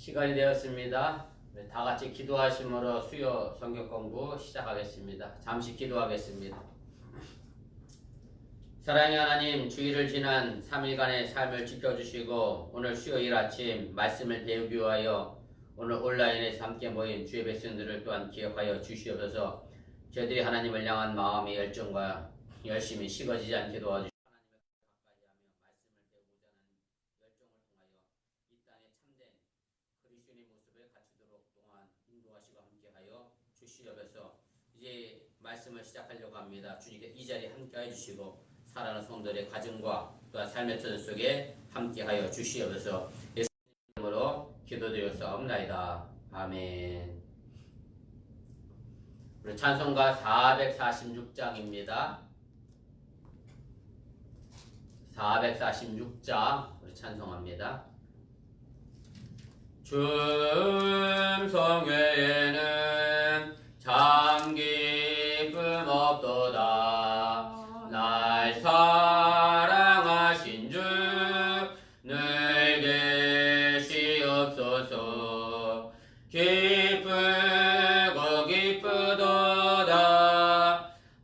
시간이 되었습니다. 다 같이 기도하심으로 수요 성경 공부 시작하겠습니다. 잠시 기도하겠습니다. 사랑의 하나님, 주일을 지난 3일간의 삶을 지켜주시고 오늘 수요일 아침 말씀을 배우기 위하여 오늘 온라인에서 함께 모인 주의 백성들을 또한 기억하여 주시옵소서. 저희들이 하나님을 향한 마음의 열정과 열심히 식어지지 않게 도와주시옵소서. 주시옵소서. 이제 말씀을 시작하려고 합니다. 주님께 이 자리에 함께해 주시고 사랑하는 성도들의 가정과 또한 삶의 터전 속에 함께하여 주시옵소서. 예수 이름으로 기도드렸사옵나이다. 아멘. 우리 찬송가 446장입니다. 446장 우리 찬송합니다. 춤성 외에는 참 기쁨 없도다. 날 사랑하신 주 늘 계시옵소서. 기쁘고 기쁘도다.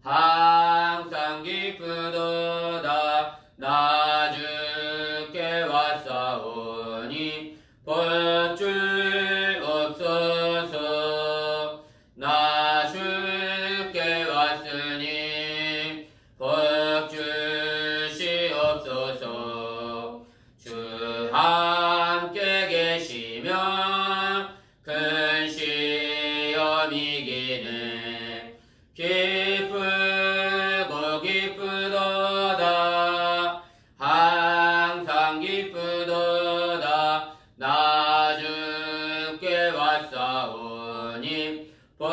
항상 기쁘도다. 나 주께 왔사오니 볼줄 없소서. 나 주께 왔으니 복 주시옵소서. 주 함께 계시면 큰 시험 이기네. 기쁘고 기쁘도다. 항상 기쁘도다. 나 주께 왔사오니 복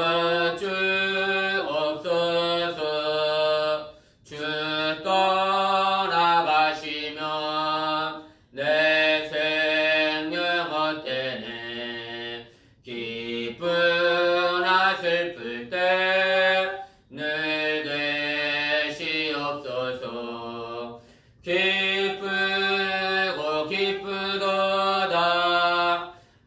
주옵소서. 주 떠나가시면 내 생명 헛되네. 기쁘나 슬플 때 늘 계시옵소서. 기쁘고 기쁘도다.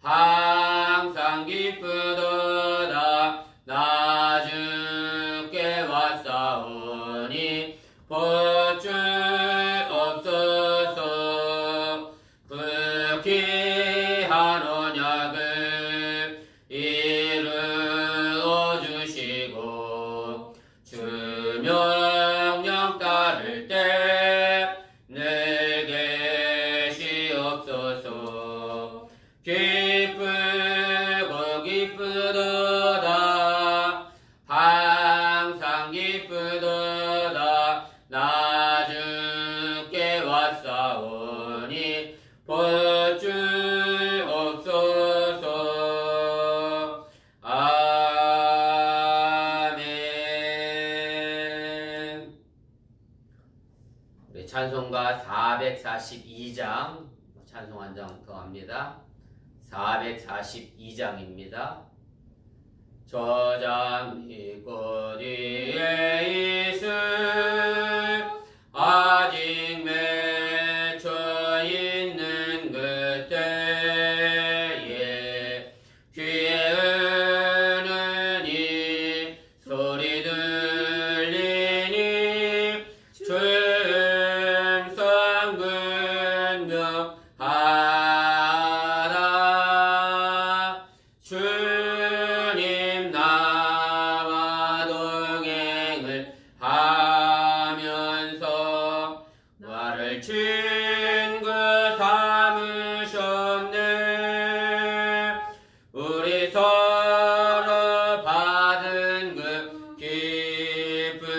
항상 기쁘도다. 나 주께 왔사오니 복 주옵소서. 그 귀한 언약을 이루어 주시고 주 명령 따를 때 늘 계시옵소서. 기쁘고 기쁘도다. 항상 기쁘도다. 나 주께 왔사오니 복 주옵소서. 아멘. 우리 찬송가 442장 찬송 한 장 더 합니다. 442장입니다. 저장 거리에 있을 아직 맺혀 있는 그때에 귀에 은은히 소리 들리니 춤성 근명하라. 주님 나와 동행을 하면서 나를 친구 삼으셨네. 우리 서로 받은 그 기쁨은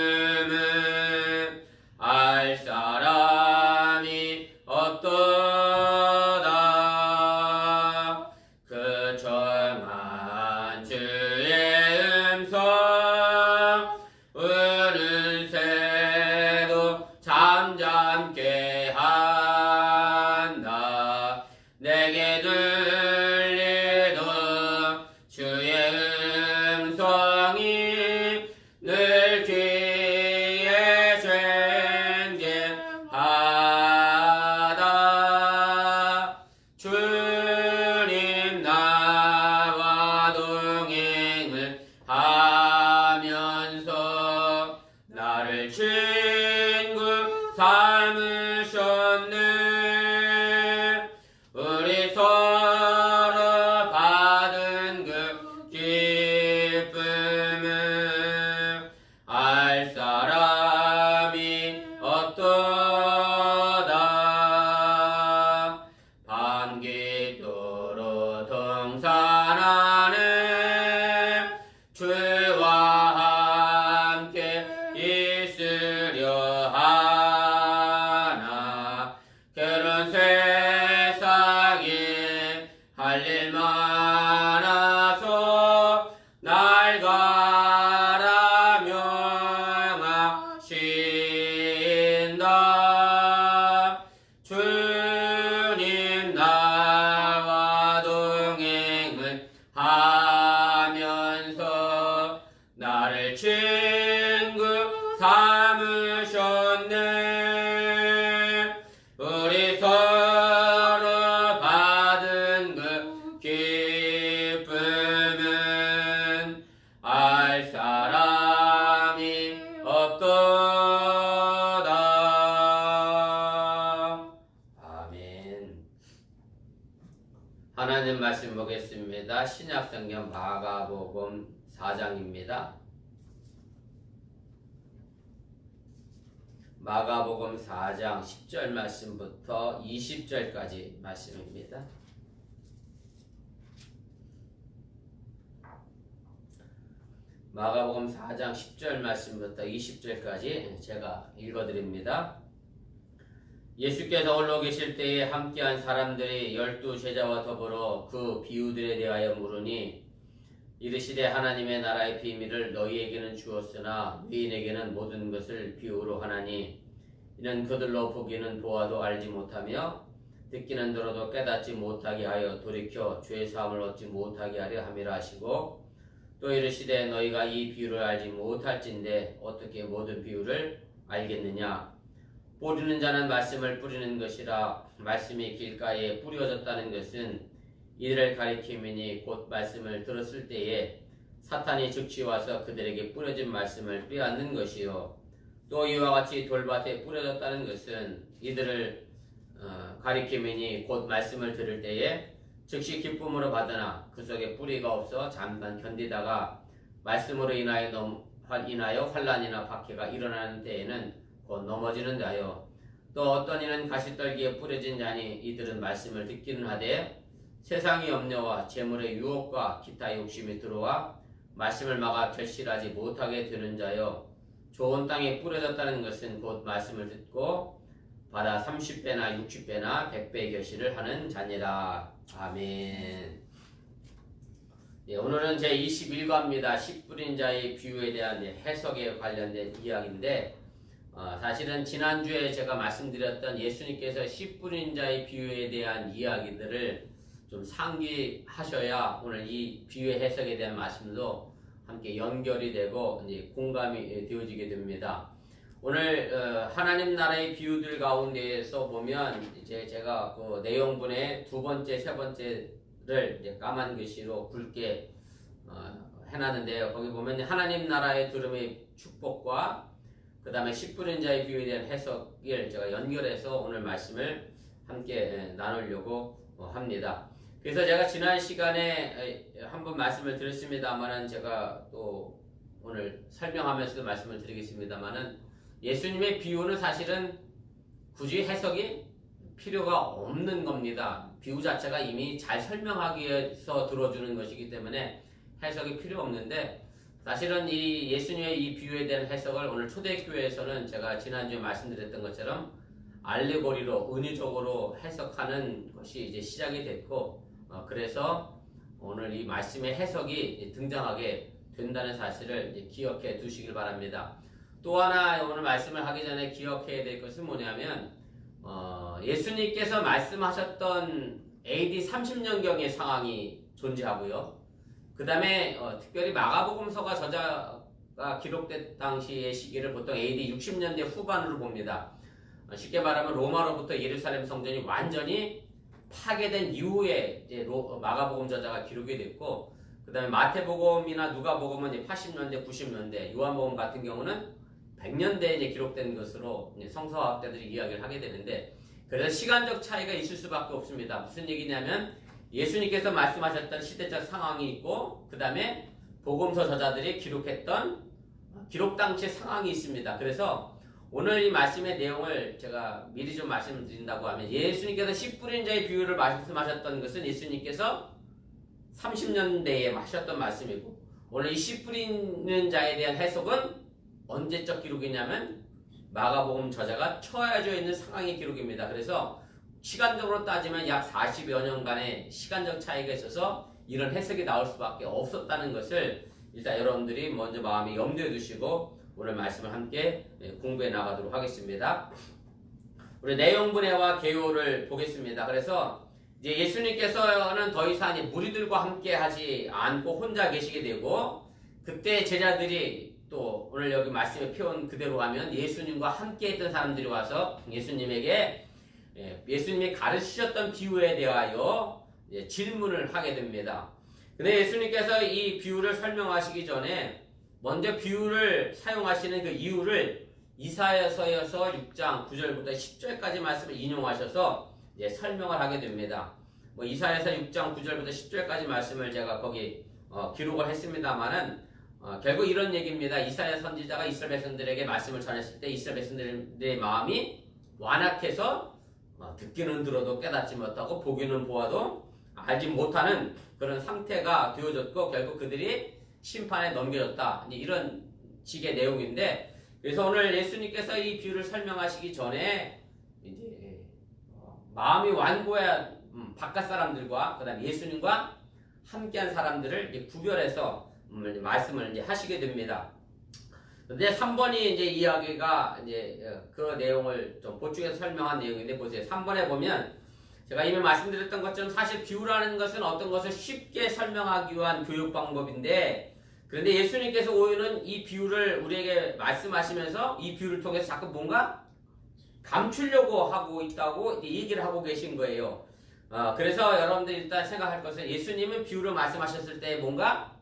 알 사람이 없도다. 그 정한 하면서 나를 친구 삼으셨네. 우리 서로 받은 그 기쁨은 알 사람이 없도다. 아멘. 하나님 말씀 보겠습니다. 신약성경 마가복음 4장입니다. 마가복음 4장 10절 말씀부터 20절까지 말씀입니다. 마가복음 4장 10절 말씀부터 20절까지 제가 읽어드립니다. 예수께서 홀로 계실 때에 함께한 사람들이 12 제자와 더불어 그 비유들에 대하여 물으니 이르시되 하나님의 나라의 비밀을 너희에게는 주었으나 의인에게는 모든 것을 비유로 하나니 이는 그들로 보기는 보아도 알지 못하며 듣기는 들어도 깨닫지 못하게 하여 돌이켜 죄 사함을 얻지 못하게 하려 함이라 하시고 또 이르시되 너희가 이 비유를 알지 못할진대 어떻게 모든 비유를 알겠느냐. 뿌리는 자는 말씀을 뿌리는 것이라. 말씀이 길가에 뿌려졌다는 것은 이들을 가리킴이니 곧 말씀을 들었을 때에 사탄이 즉시 와서 그들에게 뿌려진 말씀을 빼앗는 것이요. 또 이와 같이 돌밭에 뿌려졌다는 것은 이들을 가리킴이니 곧 말씀을 들을 때에 즉시 기쁨으로 받으나 그 속에 뿌리가 없어 잠깐 견디다가 말씀으로 인하여 환난이나 박해가 일어나는 때에는 곧 넘어지는 자요. 또 어떤 이는 가시떨기에 뿌려진 자니 이들은 말씀을 듣기는 하되 세상의 염려와 재물의 유혹과 기타 욕심이 들어와 말씀을 막아 결실하지 못하게 되는 자요. 좋은 땅에 뿌려졌다는 것은 곧 말씀을 듣고 받아 30배나 60배나 100배의 결실을 하는 자니라. 아멘. 네, 오늘은 제 21과입니다. 씨 뿌린 자의 비유에 대한 해석에 관련된 이야기인데 사실은 지난주에 제가 말씀드렸던 예수님께서 씨 뿌린 자의 비유에 대한 이야기들을 좀 상기하셔야 오늘 이 비유의 해석에 대한 말씀도 함께 연결이 되고 이제 공감이 되어지게 됩니다. 오늘 하나님 나라의 비유들 가운데에서 보면 이제 제가 그 내용분의 두 번째, 세 번째를 이제 까만 글씨로 굵게 해놨는데요. 거기 보면 하나님 나라의 들음의 축복과 그 다음에 씨 뿌린 자의 비유에 대한 해석을 제가 연결해서 오늘 말씀을 함께 나누려고 합니다. 그래서 제가 지난 시간에 한번 말씀을 드렸습니다만은 제가 또 오늘 설명하면서도 말씀을 드리겠습니다만은 예수님의 비유는 사실은 굳이 해석이 필요가 없는 겁니다. 비유 자체가 이미 잘 설명하기 위해서 들어주는 것이기 때문에 해석이 필요 없는데 사실은 이 예수님의 이 비유에 대한 해석을 오늘 초대교회에서는 제가 지난주에 말씀드렸던 것처럼 알레고리로 은유적으로 해석하는 것이 이제 시작이 됐고 그래서 오늘 이 말씀의 해석이 등장하게 된다는 사실을 이제 기억해 두시길 바랍니다. 또 하나 오늘 말씀을 하기 전에 기억해야 될 것은 뭐냐면 예수님께서 말씀하셨던 AD 30년경의 상황이 존재하고요. 그 다음에 특별히 마가복음서가 저자가 기록된 당시의 시기를 보통 AD 60년대 후반으로 봅니다. 쉽게 말하면 로마로부터 예루살렘 성전이 완전히 파괴된 이후에 이제 마가복음 저자가 기록이 됐고, 그 다음에 마태복음이나 누가복음은 80년대, 90년대, 요한복음 같은 경우는 100년대에 이제 기록된 것으로 성서학자들이 이야기를 하게 되는데, 그래서 시간적 차이가 있을 수밖에 없습니다. 무슨 얘기냐면 예수님께서 말씀하셨던 시대적 상황이 있고, 그 다음에 복음서 저자들이 기록했던 기록 당시의 상황이 있습니다. 그래서 오늘 이 말씀의 내용을 제가 미리 좀 말씀을 드린다고 하면, 예수님께서 씨 뿌린 자의 비유를 말씀하셨던 것은 예수님께서 30년대에 하셨던 말씀이고, 오늘 이 씨 뿌리는 자에 대한 해석은 언제적 기록이냐면 마가복음 저자가 처해져 있는 상황의 기록입니다. 그래서 시간적으로 따지면 약 40여 년간의 시간적 차이가 있어서 이런 해석이 나올 수밖에 없었다는 것을 일단 여러분들이 먼저 마음에 염두에 두시고 오늘 말씀을 함께 공부해 나가도록 하겠습니다. 우리 내용분해와 개요를 보겠습니다. 그래서 이제 예수님께서는 더 이상 이제 무리들과 함께 하지 않고 혼자 계시게 되고, 그때 제자들이 또 오늘 여기 말씀의 표현 그대로 가면 예수님과 함께 했던 사람들이 와서 예수님에게 예수님이 가르치셨던 비유에 대하여 질문을 하게 됩니다. 근데 예수님께서 이 비유를 설명하시기 전에 먼저 비유를 사용하시는 그 이유를 이사야서에서 6장 9절부터 10절까지 말씀을 인용하셔서 설명을 하게 됩니다. 이사야서 6장 9절부터 10절까지 말씀을 제가 거기 기록을 했습니다만은 결국 이런 얘기입니다. 이사야 선지자가 이스라엘 백성들에게 말씀을 전했을 때 이스라엘 백성들의 마음이 완악해서 듣기는 들어도 깨닫지 못하고 보기는 보아도 알지 못하는 그런 상태가 되어졌고 결국 그들이 심판에 넘겨졌다. 이런 식의 내용인데, 그래서 오늘 예수님께서 이 비유를 설명하시기 전에 이제 마음이 완고한 바깥 사람들과 그다음 예수님과 함께한 사람들을 구별해서 말씀을 이제 하시게 됩니다. 근데 3번이 이제 이야기가 이제 그 내용을 좀 보충해서 설명한 내용인데, 보세요. 3번에 보면 제가 이미 말씀드렸던 것처럼 사실 비유라는 것은 어떤 것을 쉽게 설명하기 위한 교육 방법인데, 그런데 예수님께서 오히려는 이 비유를 우리에게 말씀하시면서 이 비유를 통해서 자꾸 뭔가 감추려고 하고 있다고 얘기를 하고 계신 거예요. 그래서 여러분들 일단 생각할 것은 예수님은 비유를 말씀하셨을 때 뭔가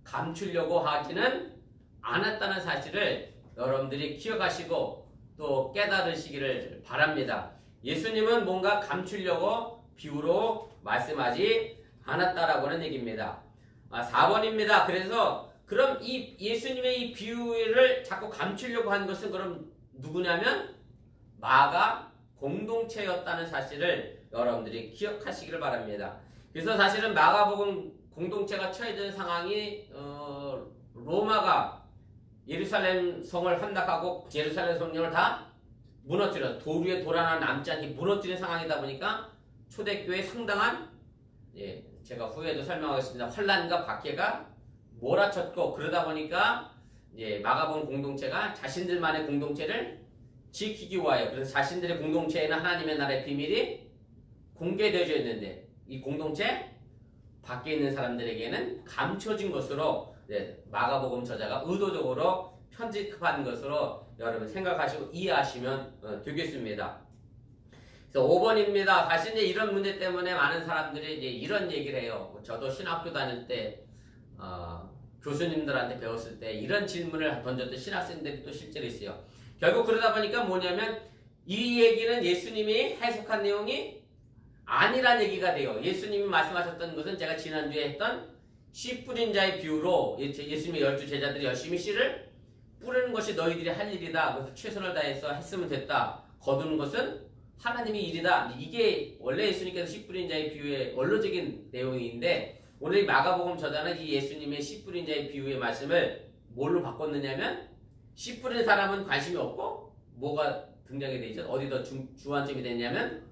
감추려고 하지는 않았다는 사실을 여러분들이 기억하시고 또 깨달으시기를 바랍니다. 예수님은 뭔가 감추려고 비유로 말씀하지 않았다라고는 얘기입니다. 4번입니다. 그래서 그럼 이 예수님의 이 비유를 자꾸 감추려고 한 것은 그럼 누구냐면 마가 공동체였다는 사실을 여러분들이 기억하시기를 바랍니다. 그래서 사실은 마가복음 공동체가 처해진 상황이 로마가 예루살렘 성을 함락하고 예루살렘 성령을 다 무너뜨려 돌 위에 돌 하나 남지 않게 무너뜨린 상황이다 보니까 초대교회에 상당한 제가 후에도 설명하겠습니다. 환란과 박해가 몰아쳤고, 그러다 보니까 마가복음 공동체가 자신들만의 공동체를 지키기 위하여, 그래서 자신들의 공동체에는 하나님의 나라의 비밀이 공개되어져 있는데 이 공동체 밖에 있는 사람들에게는 감춰진 것으로 마가복음 저자가 의도적으로 편집한 것으로 여러분 생각하시고 이해하시면 되겠습니다. 그래서 5번입니다. 사실 이제 이런 문제 때문에 많은 사람들이 이제 이런 얘기를 해요. 저도 신학교 다닐 때 교수님들한테 배웠을 때 이런 질문을 던졌던 신학생들이 또 실제로 있어요. 결국 그러다 보니까 뭐냐면 이 얘기는 예수님이 해석한 내용이 아니란 얘기가 돼요. 예수님이 말씀하셨던 것은 제가 지난주에 했던 씨 뿌린 자의 비유로 예수님의 12 제자들이 열심히 씨를 뿌리는 것이 너희들이 할 일이다. 그래서 최선을 다해서 했으면 됐다. 거두는 것은 하나님의 일이다. 이게 원래 예수님께서 씨 뿌린 자의 비유의 원로적인 내용인데, 오늘 이 마가복음 저자는 이 예수님의 씨 뿌린 자의 비유의 말씀을 뭘로 바꿨느냐면 씨 뿌린 사람은 관심이 없고 뭐가 등장이 되죠? 어디 더 주안점이 됐냐면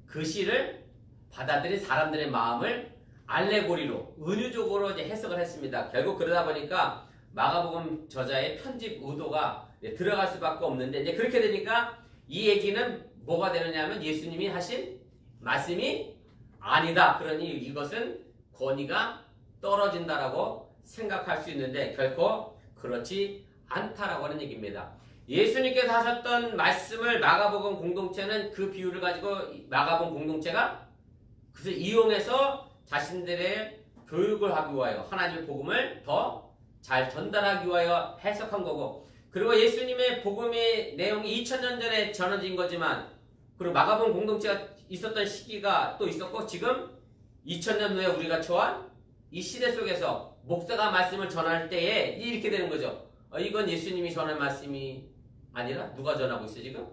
그 씨를 받아들인 사람들의 마음을 알레고리로 은유적으로 이제 해석을 했습니다. 결국 그러다 보니까 마가복음 저자의 편집 의도가 들어갈 수밖에 없는데, 이제 그렇게 되니까 이 얘기는 뭐가 되느냐면 예수님이 하신 말씀이 아니다. 그러니 이것은 권위가 떨어진다라고 생각할 수 있는데 결코 그렇지 않다라고 하는 얘기입니다. 예수님께서 하셨던 말씀을 마가복음 공동체는 그 비유를 가지고 마가복음 공동체가 그것을 이용해서 자신들의 교육을 하기 위하여 하나님의 복음을 더 잘 전달하기 위하여 해석한 거고, 그리고 예수님의 복음의 내용이 2000년 전에 전해진 거지만, 그리고 마가복음 공동체가 있었던 시기가 또 있었고, 지금 2000년 후에 우리가 처한 이 시대 속에서 목사가 말씀을 전할 때에 이렇게 되는 거죠. 이건 예수님이 전할 말씀이 아니라 누가 전하고 있어요 지금?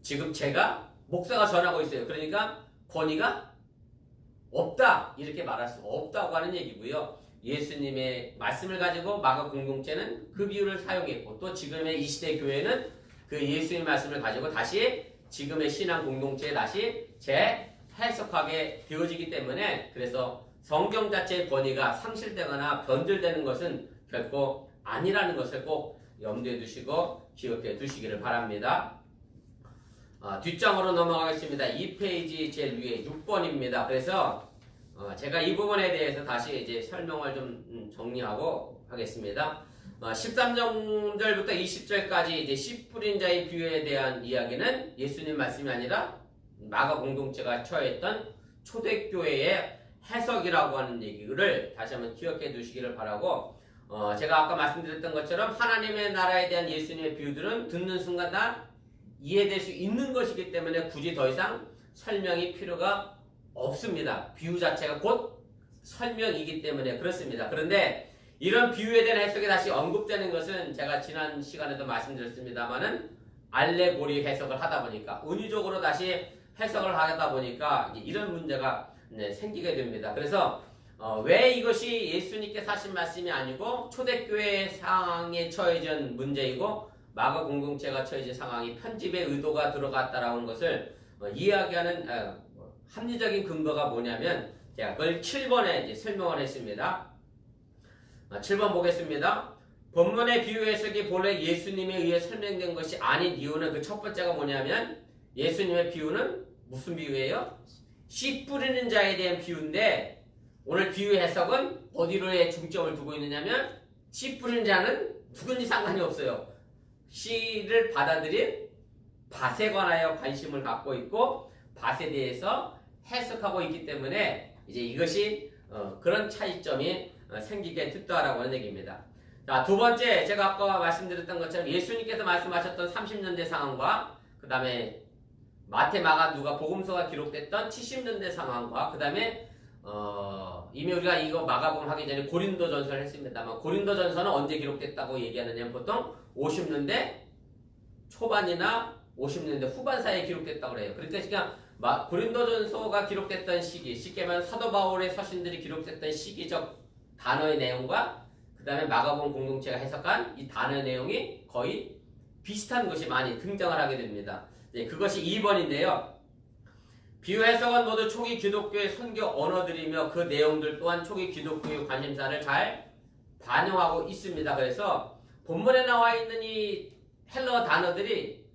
지금 제가 목사가 전하고 있어요. 그러니까 권위가 없다 이렇게 말할 수 없다고 하는 얘기고요. 예수님의 말씀을 가지고 마가 공동체는 그 비유를 사용했고, 또 지금의 이 시대 교회는 그 예수님의 말씀을 가지고 다시 지금의 신앙 공동체에 다시 재해석하게 되어지기 때문에, 그래서 성경 자체의 권위가 상실되거나 변질되는 것은 결코 아니라는 것을 꼭 염두에 두시고 기억해 두시기를 바랍니다. 뒷장으로 넘어가겠습니다. 2페이지 제일 위에 6번입니다. 그래서 제가 이 부분에 대해서 다시 이제 설명을 좀 정리하고 하겠습니다. 13절부터 20절까지 이제 씨 뿌린 자의 비유에 대한 이야기는 예수님 말씀이 아니라 마가 공동체가 처했던 초대교회의 해석이라고 하는 얘기를 다시 한번 기억해 두시기를 바라고, 제가 아까 말씀드렸던 것처럼 하나님의 나라에 대한 예수님의 비유들은 듣는 순간 다 이해될 수 있는 것이기 때문에 굳이 더 이상 설명이 필요가 없습니다. 비유 자체가 곧 설명이기 때문에 그렇습니다. 그런데 이런 비유에 대한 해석이 다시 언급되는 것은 제가 지난 시간에도 말씀드렸습니다만은 알레고리 해석을 하다 보니까, 은유적으로 다시 해석을 하다 보니까 이런 문제가 생기게 됩니다. 그래서 왜 이것이 예수님께서 하신 말씀이 아니고 초대교회 상황에 처해진 문제이고 마가 공동체가 처해진 상황이 편집의 의도가 들어갔다라는 것을 이야기하는 합리적인 근거가 뭐냐면, 제가 그걸 7번에 이제 설명을 했습니다. 7번 보겠습니다. 본문의 비유 해석이 본래 예수님에 의해 설명된 것이 아닌 이유는 그 첫 번째가 뭐냐면, 예수님의 비유는 무슨 비유예요? 씨 뿌리는 자에 대한 비유인데, 오늘 비유 해석은 어디로의 중점을 두고 있느냐면, 씨 뿌리는 자는 누군지 상관이 없어요. 씨를 받아들인 밭에 관하여 관심을 갖고 있고 밭에 대해서 해석하고 있기 때문에 이제 이것이 그런 차이점이 생기게 됐다라고 하는 얘기입니다. 자, 두 번째, 제가 아까 말씀드렸던 것처럼 예수님께서 말씀하셨던 30년대 상황과 그 다음에 마태, 마가, 누가 복음서가 기록됐던 70년대 상황과 그 다음에 이미 우리가 이거 마가복음 하기 전에 고린도전서를 했습니다만, 고린도전서는 언제 기록됐다고 얘기하느냐면 보통 50년대 초반이나 50년대 후반 사이에 기록됐다고 그래요. 그러니까 고린도전서가 기록됐던 시기, 쉽게 말하면 사도 바울의 서신들이 기록됐던 시기적 단어의 내용과 그 다음에 마가복음 공동체가 해석한 이 단어의 내용이 거의 비슷한 것이 많이 등장을 하게 됩니다. 그것이 2번인데요. 비유 해석은 모두 초기 기독교의 선교 언어들이며 그 내용들 또한 초기 기독교의 관심사를 잘 반영하고 있습니다. 그래서 본문에 나와 있는 이 헬러 단어들이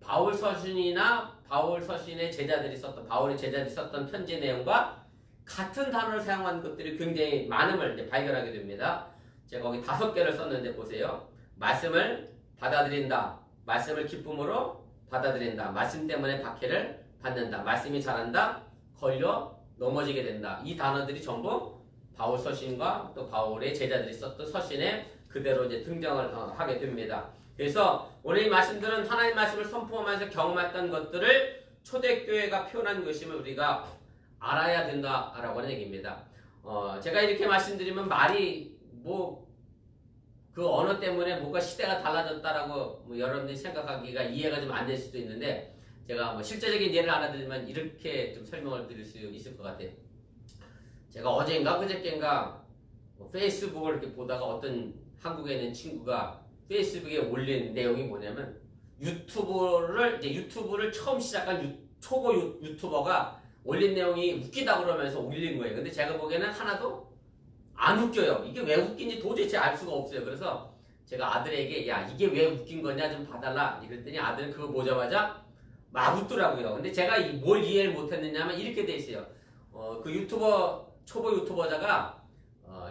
바울 서신이나 바울 서신의 제자들이 썼던, 바울의 제자들이 썼던 편지 내용과 같은 단어를 사용한 것들이 굉장히 많음을 이제 발견하게 됩니다. 제가 거기 5개를 썼는데 보세요. 말씀을 받아들인다. 말씀을 기쁨으로 받아들인다. 말씀 때문에 박해를 받는다. 말씀이 자란다. 걸려 넘어지게 된다. 이 단어들이 전부 바울 서신과 또 바울의 제자들이 썼던 서신에 그대로 이제 등장을 하게 됩니다. 그래서 오늘 이 말씀들은 하나님 말씀을 선포하면서 경험했던 것들을 초대교회가 표현한 것임을 우리가 알아야 된다라고 하는 얘기입니다. 제가 이렇게 말씀드리면 말이 그 언어 때문에 뭔가 시대가 달라졌다라고 여러분들이 생각하기가 이해가 좀 안 될 수도 있는데, 제가 실제적인 예를 하나 들면 이렇게 좀 설명을 드릴 수 있을 것 같아요. 제가 어제인가 그저께인가 페이스북을 이렇게 보다가 어떤 한국에 있는 친구가 페이스북에 올린 내용이 뭐냐면, 유튜브를 처음 시작한 초보 유튜버가 올린 내용이 웃기다 그러면서 올린 거예요. 근데 제가 보기에는 하나도 안 웃겨요. 이게 왜 웃긴지 도대체 알 수가 없어요. 그래서 제가 아들에게 야, 이게 왜 웃긴 거냐 좀 봐달라 이랬더니 아들은 그거 보자마자 막 웃더라고요. 근데 제가 뭘 이해를 못했느냐면 이렇게 돼 있어요. 그 초보 유튜버자가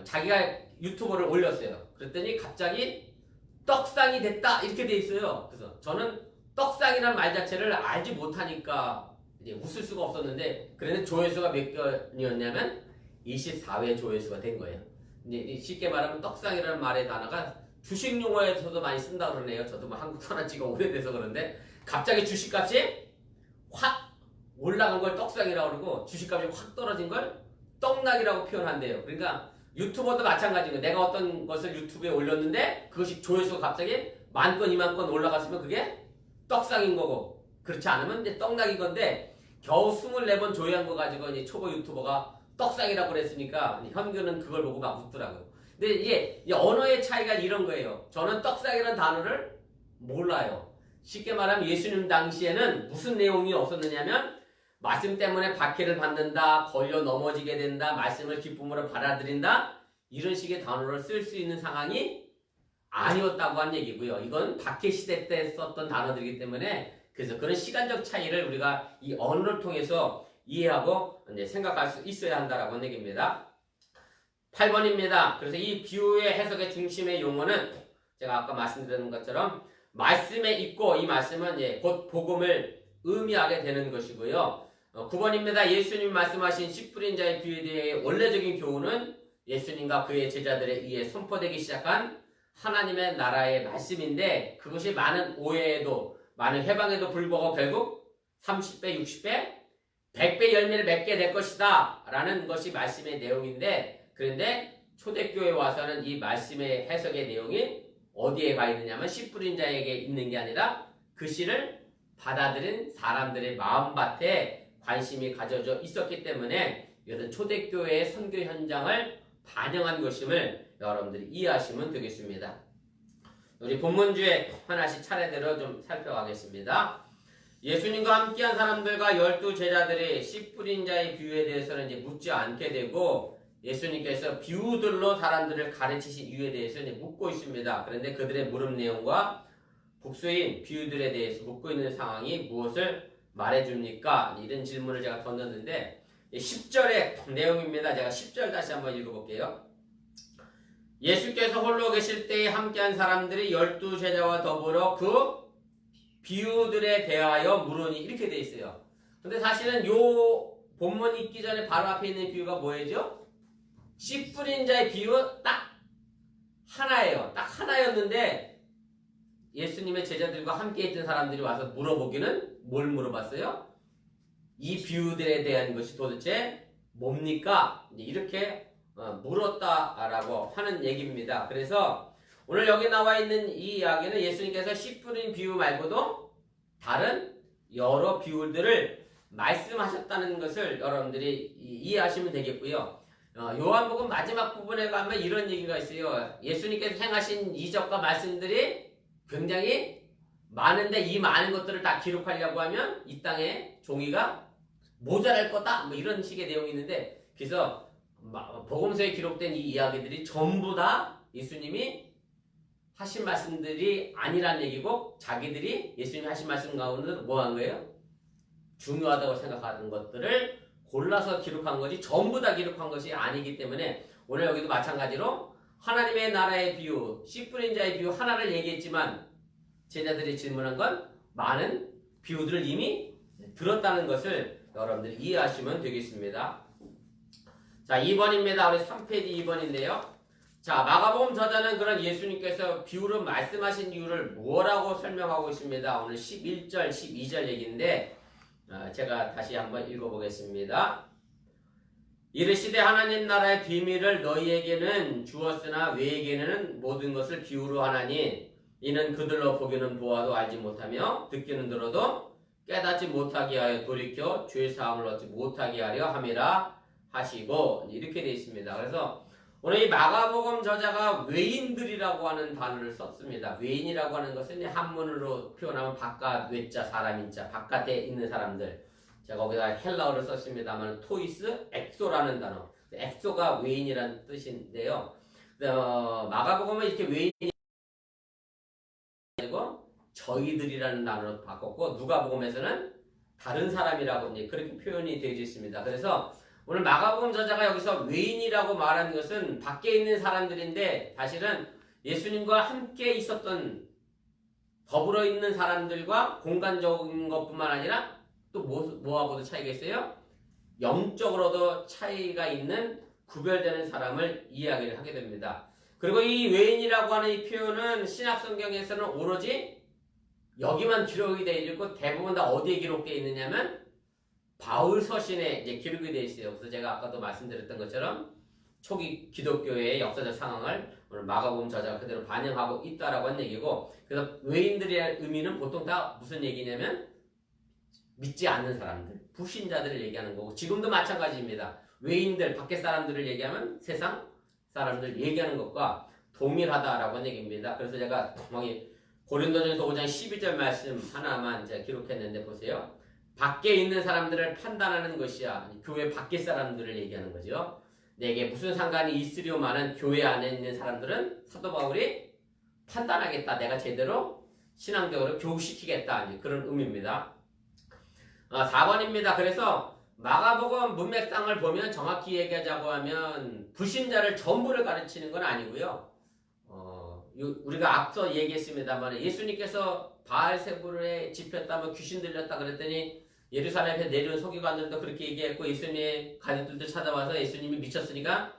자기가 유튜버를 올렸어요. 그랬더니 갑자기 떡상이 됐다 이렇게 돼 있어요. 그래서 저는 떡상이라는 말 자체를 알지 못하니까 이제 웃을 수가 없었는데, 그런데 조회수가 몇 건이었냐면 24회 조회수가 된 거예요. 이제 쉽게 말하면 떡상이라는 말의 단어가 주식 용어에서도 많이 쓴다 그러네요. 저도 한국 사람 지가 오래돼서 그런데 갑자기 주식값이 확 올라간 걸 떡상이라고 그러고 주식값이 확 떨어진 걸 떡락이라고 표현한대요. 그러니까 유튜버도 마찬가지인 거예요. 내가 어떤 것을 유튜브에 올렸는데 그것이 조회수가 갑자기 10,000건, 20,000건 올라갔으면 그게 떡상인 거고, 그렇지 않으면 이제 떡락인 건데, 겨우 24번 조회한 거 가지고 이제 초보 유튜버가 떡상이라고 그랬으니까 현규는 그걸 보고 막 웃더라고요. 근데 이게 언어의 차이가 이런 거예요. 저는 떡상이라는 단어를 몰라요. 쉽게 말하면 예수님 당시에는 무슨 내용이 없었느냐면, 말씀 때문에 박해를 받는다, 걸려 넘어지게 된다, 말씀을 기쁨으로 받아들인다, 이런 식의 단어를 쓸 수 있는 상황이 아니었다고 한 얘기고요. 이건 박해 시대 때 썼던 단어들이기 때문에 그래서 그런 시간적 차이를 우리가 이 언어를 통해서 이해하고 이제 생각할 수 있어야 한다라고 하는 얘기입니다. 8번입니다. 그래서 이 비유의 해석의 중심의 용어는 제가 아까 말씀드린 것처럼 말씀에 있고, 이 말씀은 이제 곧 복음을 의미하게 되는 것이고요. 9번입니다. 예수님이 말씀하신 씨 뿌린 자의 비유에 대해 원래적인 교훈은 예수님과 그의 제자들에 의해 선포되기 시작한 하나님의 나라의 말씀인데, 그것이 많은 오해에도 많은 해방에도 불구하고 결국 30배, 60배, 100배 열매를 맺게 될 것이다 라는 것이 말씀의 내용인데, 그런데 초대교회에 와서는 이 말씀의 해석의 내용이 어디에 가 있느냐면 씨 뿌린 자에게 있는 게 아니라 그 씨를 받아들인 사람들의 마음밭에 관심이 가져져 있었기 때문에 이것은 초대교회의 선교 현장을 반영한 것임을 여러분들이 이해하시면 되겠습니다. 우리 본문주에 하나씩 차례대로 좀 살펴가겠습니다. 예수님과 함께한 사람들과 12제자들이 씨 뿌린 자의 비유에 대해서는 이제 묻지 않게 되고, 예수님께서 비유들로 사람들을 가르치신 이유에 대해서 이제 묻고 있습니다. 그런데 그들의 물음 내용과 복수인 비유들에 대해서 묻고 있는 상황이 무엇을 말해줍니까? 이런 질문을 제가 던졌는데 10절의 내용입니다. 제가 10절 다시 한번 읽어볼게요. 예수께서 홀로 계실 때에 함께한 사람들이 12제자와 더불어 그 비유들에 대하여 물으니, 이렇게 돼 있어요. 근데 사실은 요 본문 읽기 전에 바로 앞에 있는 비유가 뭐예요? 씨 뿌린 자의 비유 딱 하나예요. 딱 하나였는데 예수님의 제자들과 함께 있던 사람들이 와서 물어보기는 뭘 물어봤어요? 이 비유들에 대한 것이 도대체 뭡니까? 이렇게 물었다라고 하는 얘기입니다. 그래서 오늘 여기 나와 있는 이 이야기는 예수님께서 씨 뿌린 비유 말고도 다른 여러 비유들을 말씀하셨다는 것을 여러분들이 이해하시면 되겠고요. 요한복음 마지막 부분에 가면 이런 얘기가 있어요. 예수님께서 행하신 이적과 말씀들이 굉장히 많은데 이 많은 것들을 다 기록하려고 하면 이 땅에 종이가 모자랄 거다, 뭐 이런 식의 내용이 있는데, 그래서 복음서에 기록된 이 이야기들이 전부 다 예수님이 하신 말씀들이 아니란 얘기고, 자기들이 예수님이 하신 말씀 가운데 뭐 한 거예요? 중요하다고 생각하는 것들을 골라서 기록한 거지 전부 다 기록한 것이 아니기 때문에 오늘 여기도 마찬가지로 하나님의 나라의 비유, 씨 뿌린 자의 비유 하나를 얘기했지만 제자들이 질문한 건 많은 비유들을 이미 들었다는 것을 여러분들이 이해하시면 되겠습니다. 자, 2번입니다. 우리 3페이지 2번인데요. 자, 마가복음 저자는 그런 예수님께서 비유로 말씀하신 이유를 뭐라고 설명하고 있습니다. 오늘 11절, 12절 얘기인데 제가 다시 한번 읽어보겠습니다. 이르시되 하나님 나라의 비밀을 너희에게는 주었으나 외에게는 모든 것을 비유로 하나니 이는 그들로 보기는 보아도 알지 못하며 듣기는 들어도 깨닫지 못하게 하여 돌이켜 죄 사함을 얻지 못하게 하려 함이라 하시고, 이렇게 되어 있습니다. 그래서 오늘 이 마가복음 저자가 외인들이라고 하는 단어를 썼습니다. 외인이라고 하는 것은 한문으로 표현하면 바깥 외자 사람인자, 바깥에 있는 사람들. 제가 거기다 헬라어를 썼습니다만 토이스 엑소라는 단어. 엑소가 외인이라는 뜻인데요. 마가복음은 이렇게 외인이 아니고 저희들이라는 단어로 바꿨고, 누가복음에서는 다른 사람이라고 이제 그렇게 표현이 되어 있습니다. 그래서 오늘 마가복음 저자가 여기서 외인이라고 말하는 것은 밖에 있는 사람들인데, 사실은 예수님과 함께 있었던 더불어 있는 사람들과 공간적인 것뿐만 아니라 또 뭐하고도 차이가 있어요? 영적으로도 차이가 있는 구별되는 사람을 이야기를 하게 됩니다. 그리고 이 외인이라고 하는 이 표현은 신약 성경에서는 오로지 여기만 기록이 되어 있고, 대부분 다 어디에 기록되어 있느냐면 바울 서신에 이제 기록이 되어 있어요. 그래서 제가 아까도 말씀드렸던 것처럼 초기 기독교의 역사적 상황을 오늘 마가복음 저자가 그대로 반영하고 있다라고 하는 얘기고, 그래서 외인들의 의미는 보통 다 무슨 얘기냐면 믿지 않는 사람들, 불신자들을 얘기하는 거고, 지금도 마찬가지입니다. 외인들, 밖에 사람들을 얘기하면 세상 사람들 얘기하는 것과 동일하다라고 하는 얘기입니다. 그래서 제가 고린도전서 5장 12절 말씀 하나만 제가 기록했는데 보세요. 밖에 있는 사람들을 판단하는 것이야. 교회 밖에 사람들을 얘기하는 거죠. 내게 무슨 상관이 있으려마는 교회 안에 있는 사람들은 사도 바울이 판단하겠다. 내가 제대로 신앙적으로 교육시키겠다. 이제 그런 의미입니다. 4번입니다. 그래서 마가복음 문맥상을 보면 정확히 얘기하자고 하면 불신자를 전부를 가르치는 건 아니고요. 우리가 앞서 얘기했습니다만 예수님께서 바알세불에 집혔다, 뭐 귀신 들렸다 그랬더니 예루살렘에 내려온 서기관들도 그렇게 얘기했고 예수님의 가족들도 찾아와서 예수님이 미쳤으니까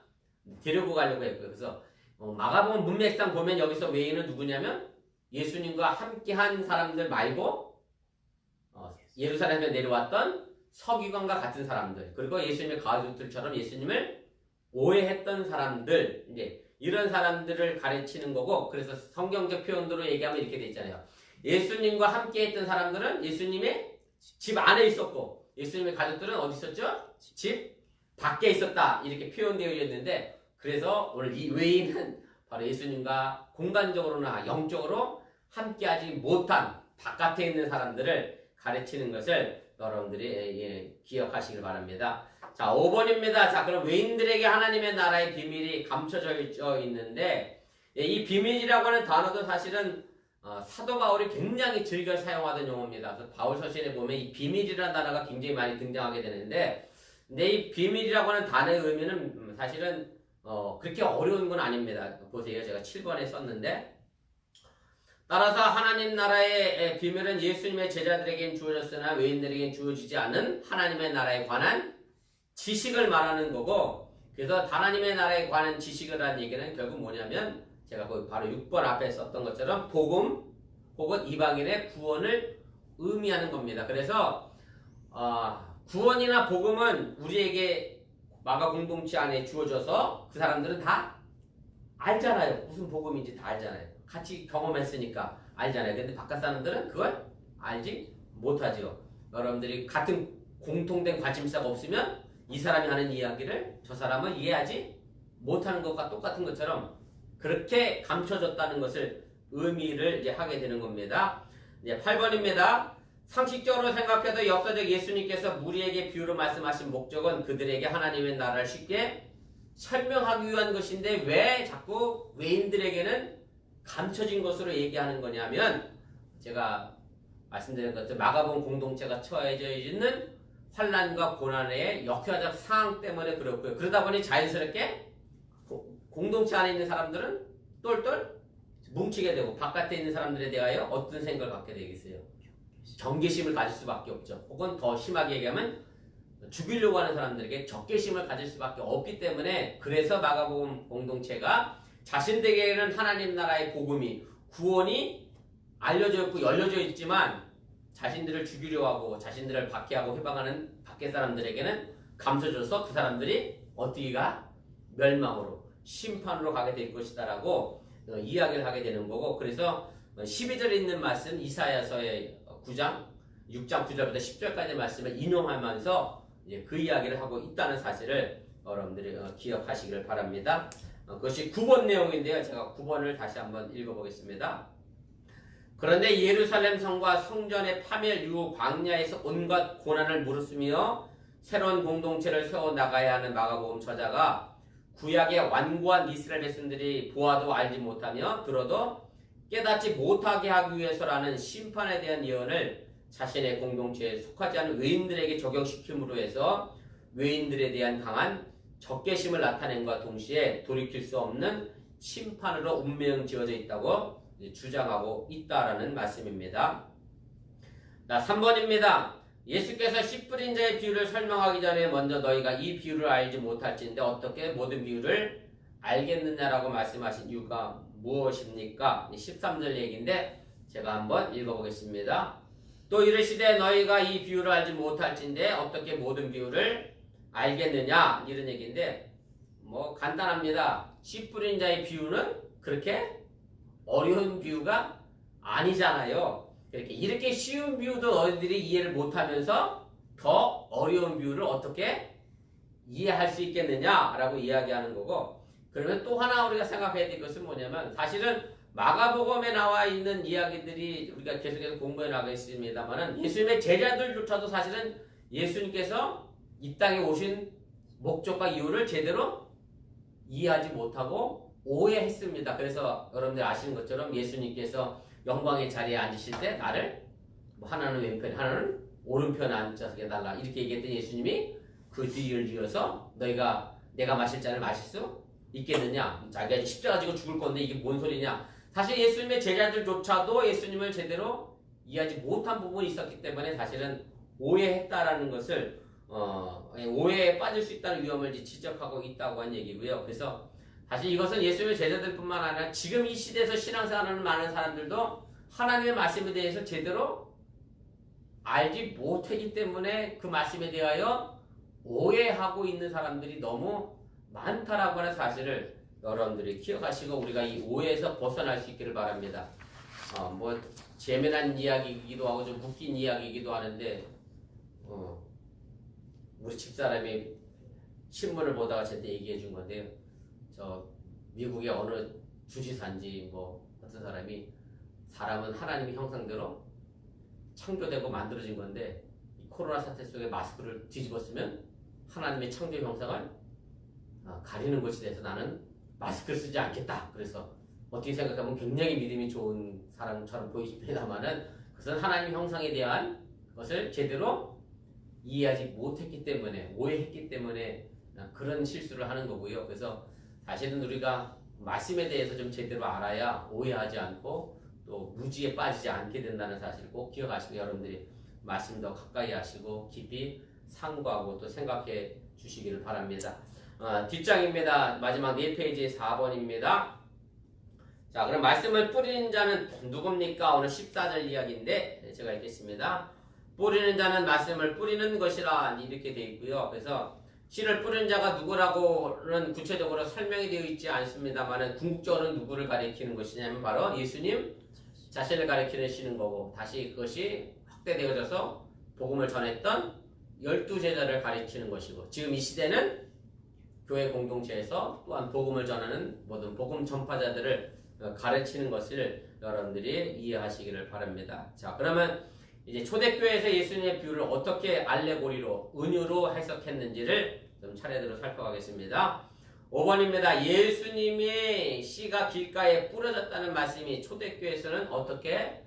데리고 가려고 했고요. 그래서 마가복음 문맥상 보면 여기서 외인은 누구냐면 예수님과 함께한 사람들 말고 예루살렘에 내려왔던 서기관과 같은 사람들, 그리고 예수님의 가족들처럼 예수님을 오해했던 사람들, 이제 이런 사람들을 가르치는 거고, 그래서 성경적 표현으로 얘기하면 이렇게 돼 있잖아요. 예수님과 함께 했던 사람들은 예수님의 집 안에 있었고, 예수님의 가족들은 어디 있었죠? 집 밖에 있었다. 이렇게 표현되어 있는데, 그래서 오늘 이 외인은 바로 예수님과 공간적으로나 영적으로 함께하지 못한 바깥에 있는 사람들을 가르치는 것을 여러분들이 기억하시길 바랍니다. 자, 5번입니다. 자, 그럼 외인들에게 하나님의 나라의 비밀이 감춰져 있는데, 이 비밀이라고 하는 단어도 사실은 사도 바울이 굉장히 즐겨 사용하던 용어입니다. 그래서 바울 서신에 보면 이 비밀이라는 단어가 굉장히 많이 등장하게 되는데, 근데 이 비밀이라고 하는 단어의 의미는 사실은 그렇게 어려운 건 아닙니다. 보세요. 제가 7번에 썼는데, 따라서 하나님 나라의 비밀은 예수님의 제자들에겐 주어졌으나 외인들에겐 주어지지 않은 하나님의 나라에 관한 지식을 말하는 거고, 그래서 하나님의 나라에 관한 지식을 하는 얘기는 결국 뭐냐면 제가 거기 바로 6번 앞에 썼던 것처럼 복음 혹은 이방인의 구원을 의미하는 겁니다. 그래서 구원이나 복음은 우리에게 마가 공동체 안에 주어져서 그 사람들은 다 알잖아요. 무슨 복음인지 다 알잖아요. 같이 경험했으니까 알잖아요. 근데 바깥 사람들은 그걸 알지 못하죠. 여러분들이 같은 공통된 관심사가 없으면 이 사람이 하는 이야기를 저 사람은 이해하지 못하는 것과 똑같은 것처럼 그렇게 감춰졌다는 것을 의미를 이제 하게 되는 겁니다. 이제 8번입니다. 상식적으로 생각해도 역사적 예수님께서 무리에게 비유로 말씀하신 목적은 그들에게 하나님의 나라를 쉽게 설명하기 위한 것인데 왜 자꾸 외인들에게는 감춰진 것으로 얘기하는 거냐면, 제가 말씀드린 것처럼 마가복음 공동체가 처해져 있는 환난과 고난의 역사적 상황 때문에 그렇고요. 그러다 보니 자연스럽게 공동체 안에 있는 사람들은 똘똘 뭉치게 되고 바깥에 있는 사람들에 대하여 어떤 생각을 갖게 되겠어요? 경계심을 가질 수밖에 없죠. 혹은 더 심하게 얘기하면 죽이려고 하는 사람들에게 적개심을 가질 수밖에 없기 때문에, 그래서 마가복음 공동체가 자신들에게는 하나님 나라의 복음이, 구원이 알려져 있고 열려져 있지만 자신들을 죽이려 하고 자신들을 박해하고 해방하는 밖에 사람들에게는 감춰져서 그 사람들이 어디가 멸망으로, 심판으로 가게 될 것이다 라고 이야기를 하게 되는 거고, 그래서 12절에 있는 말씀 이사야서의 9장 6장 9절부터 10절까지의 말씀을 인용하면서 그 이야기를 하고 있다는 사실을 여러분들이 기억하시기를 바랍니다. 그것이 9번 내용인데요. 제가 9번을 다시 한번 읽어보겠습니다. 그런데 예루살렘 성과 성전의 파멸 이후 광야에서 온갖 고난을 무릅쓰며 새로운 공동체를 세워나가야 하는 마가복음 저자가 구약의 완고한 이스라엘 백성들이 보아도 알지 못하며 들어도 깨닫지 못하게 하기 위해서라는 심판에 대한 예언을 자신의 공동체에 속하지 않은 외인들에게 적용시킴으로 해서 외인들에 대한 강한 적개심을 나타낸과 동시에 돌이킬 수 없는 심판으로 운명 지어져 있다고 주장하고 있다라는 말씀입니다. 3번입니다. 예수께서 씨 뿌린 자의 비유를 설명하기 전에 먼저 너희가 이 비유를 알지 못할진데 어떻게 모든 비유를 알겠느냐라고 말씀하신 이유가 무엇입니까? 13절 얘기인데 제가 한번 읽어보겠습니다. 또 이르시되 너희가 이 비유를 알지 못할진데 어떻게 모든 비유를 알겠느냐, 이런 얘기인데 뭐 간단합니다. 씨 뿌린 자의 비유는 그렇게 어려운 비유가 아니잖아요. 이렇게 쉬운 비유도 너희들이 이해를 못하면서 더 어려운 비유를 어떻게 이해할 수 있겠느냐라고 이야기하는 거고, 그러면 또 하나 우리가 생각해야 될 것은 뭐냐면, 사실은 마가복음에 나와 있는 이야기들이 우리가 계속해서 공부해 나가겠습니다만은 예수님의 제자들조차도 사실은 예수님께서 이 땅에 오신 목적과 이유를 제대로 이해하지 못하고 오해했습니다. 그래서 여러분들 아시는 것처럼 예수님께서 영광의 자리에 앉으실 때 나를 뭐 하나는 왼편, 하나는 오른편에 앉아서 해달라 이렇게 얘기했던 예수님이 그 뒤를 이어서 내가 마실 잔을 마실 수 있겠느냐? 자기가 십자가 지고 죽을 건데 이게 뭔 소리냐? 사실 예수님의 제자들조차도 예수님을 제대로 이해하지 못한 부분이 있었기 때문에 사실은 오해했다라는 것을 오해에 빠질 수 있다는 위험을 지적하고 있다고 한 얘기고요. 그래서 사실 이것은 예수님의 제자들뿐만 아니라 지금 이 시대에서 신앙생활하는 많은 사람들도 하나님의 말씀에 대해서 제대로 알지 못하기 때문에 그 말씀에 대하여 오해하고 있는 사람들이 너무 많다라고 하는 사실을 여러분들이 기억하시고 우리가 이 오해에서 벗어날 수 있기를 바랍니다. 뭐 재미난 이야기이기도 하고 좀 웃긴 이야기이기도 하는데 우리 집사람이 신문을 보다가 저한테 얘기해 준 건데요. 저 미국의 어느 주지사인지 뭐 어떤 사람은 하나님의 형상대로 창조되고 만들어진 건데 이 코로나 사태 속에 마스크를 뒤집어 쓰면 하나님의 창조 형상을 가리는 것이 돼서 나는 마스크를 쓰지 않겠다. 그래서 어떻게 생각하면 굉장히 믿음이 좋은 사람처럼 보이십니다만은 그것은 하나님 형상에 대한 것을 제대로 이해하지 못했기 때문에 오해했기 때문에 그런 실수를 하는 거고요. 그래서 사실은 우리가 말씀에 대해서 좀 제대로 알아야 오해하지 않고 또 무지에 빠지지 않게 된다는 사실을 꼭 기억하시고 여러분들이 말씀 더 가까이 하시고 깊이 상고하고 또 생각해 주시기를 바랍니다. 뒷장입니다. 마지막 4페이지 4번입니다. 자, 그럼 말씀을 뿌리는 자는 누굽니까? 오늘 14절 이야기인데 제가 읽겠습니다. 뿌리는 자는 말씀을 뿌리는 것이라 이렇게 되어 있고요. 그래서 씨를 뿌리는 자가 누구라고는 구체적으로 설명이 되어 있지 않습니다만 궁극적으로 누구를 가리키는 것이냐면 바로 예수님 자신을 가리키는 시는 거고 다시 그것이 확대되어져서 복음을 전했던 12제자를 가리키는 것이고 지금 이 시대는 교회 공동체에서 또한 복음을 전하는 모든 복음 전파자들을 가르치는 것을 여러분들이 이해하시기를 바랍니다. 자, 그러면 이제 초대교회에서 예수님의 비유를 어떻게 알레고리로 은유로 해석했는지를 좀 차례대로 살펴가겠습니다. 5번입니다. 예수님의 씨가 길가에 뿌려졌다는 말씀이 초대교회에서는 어떻게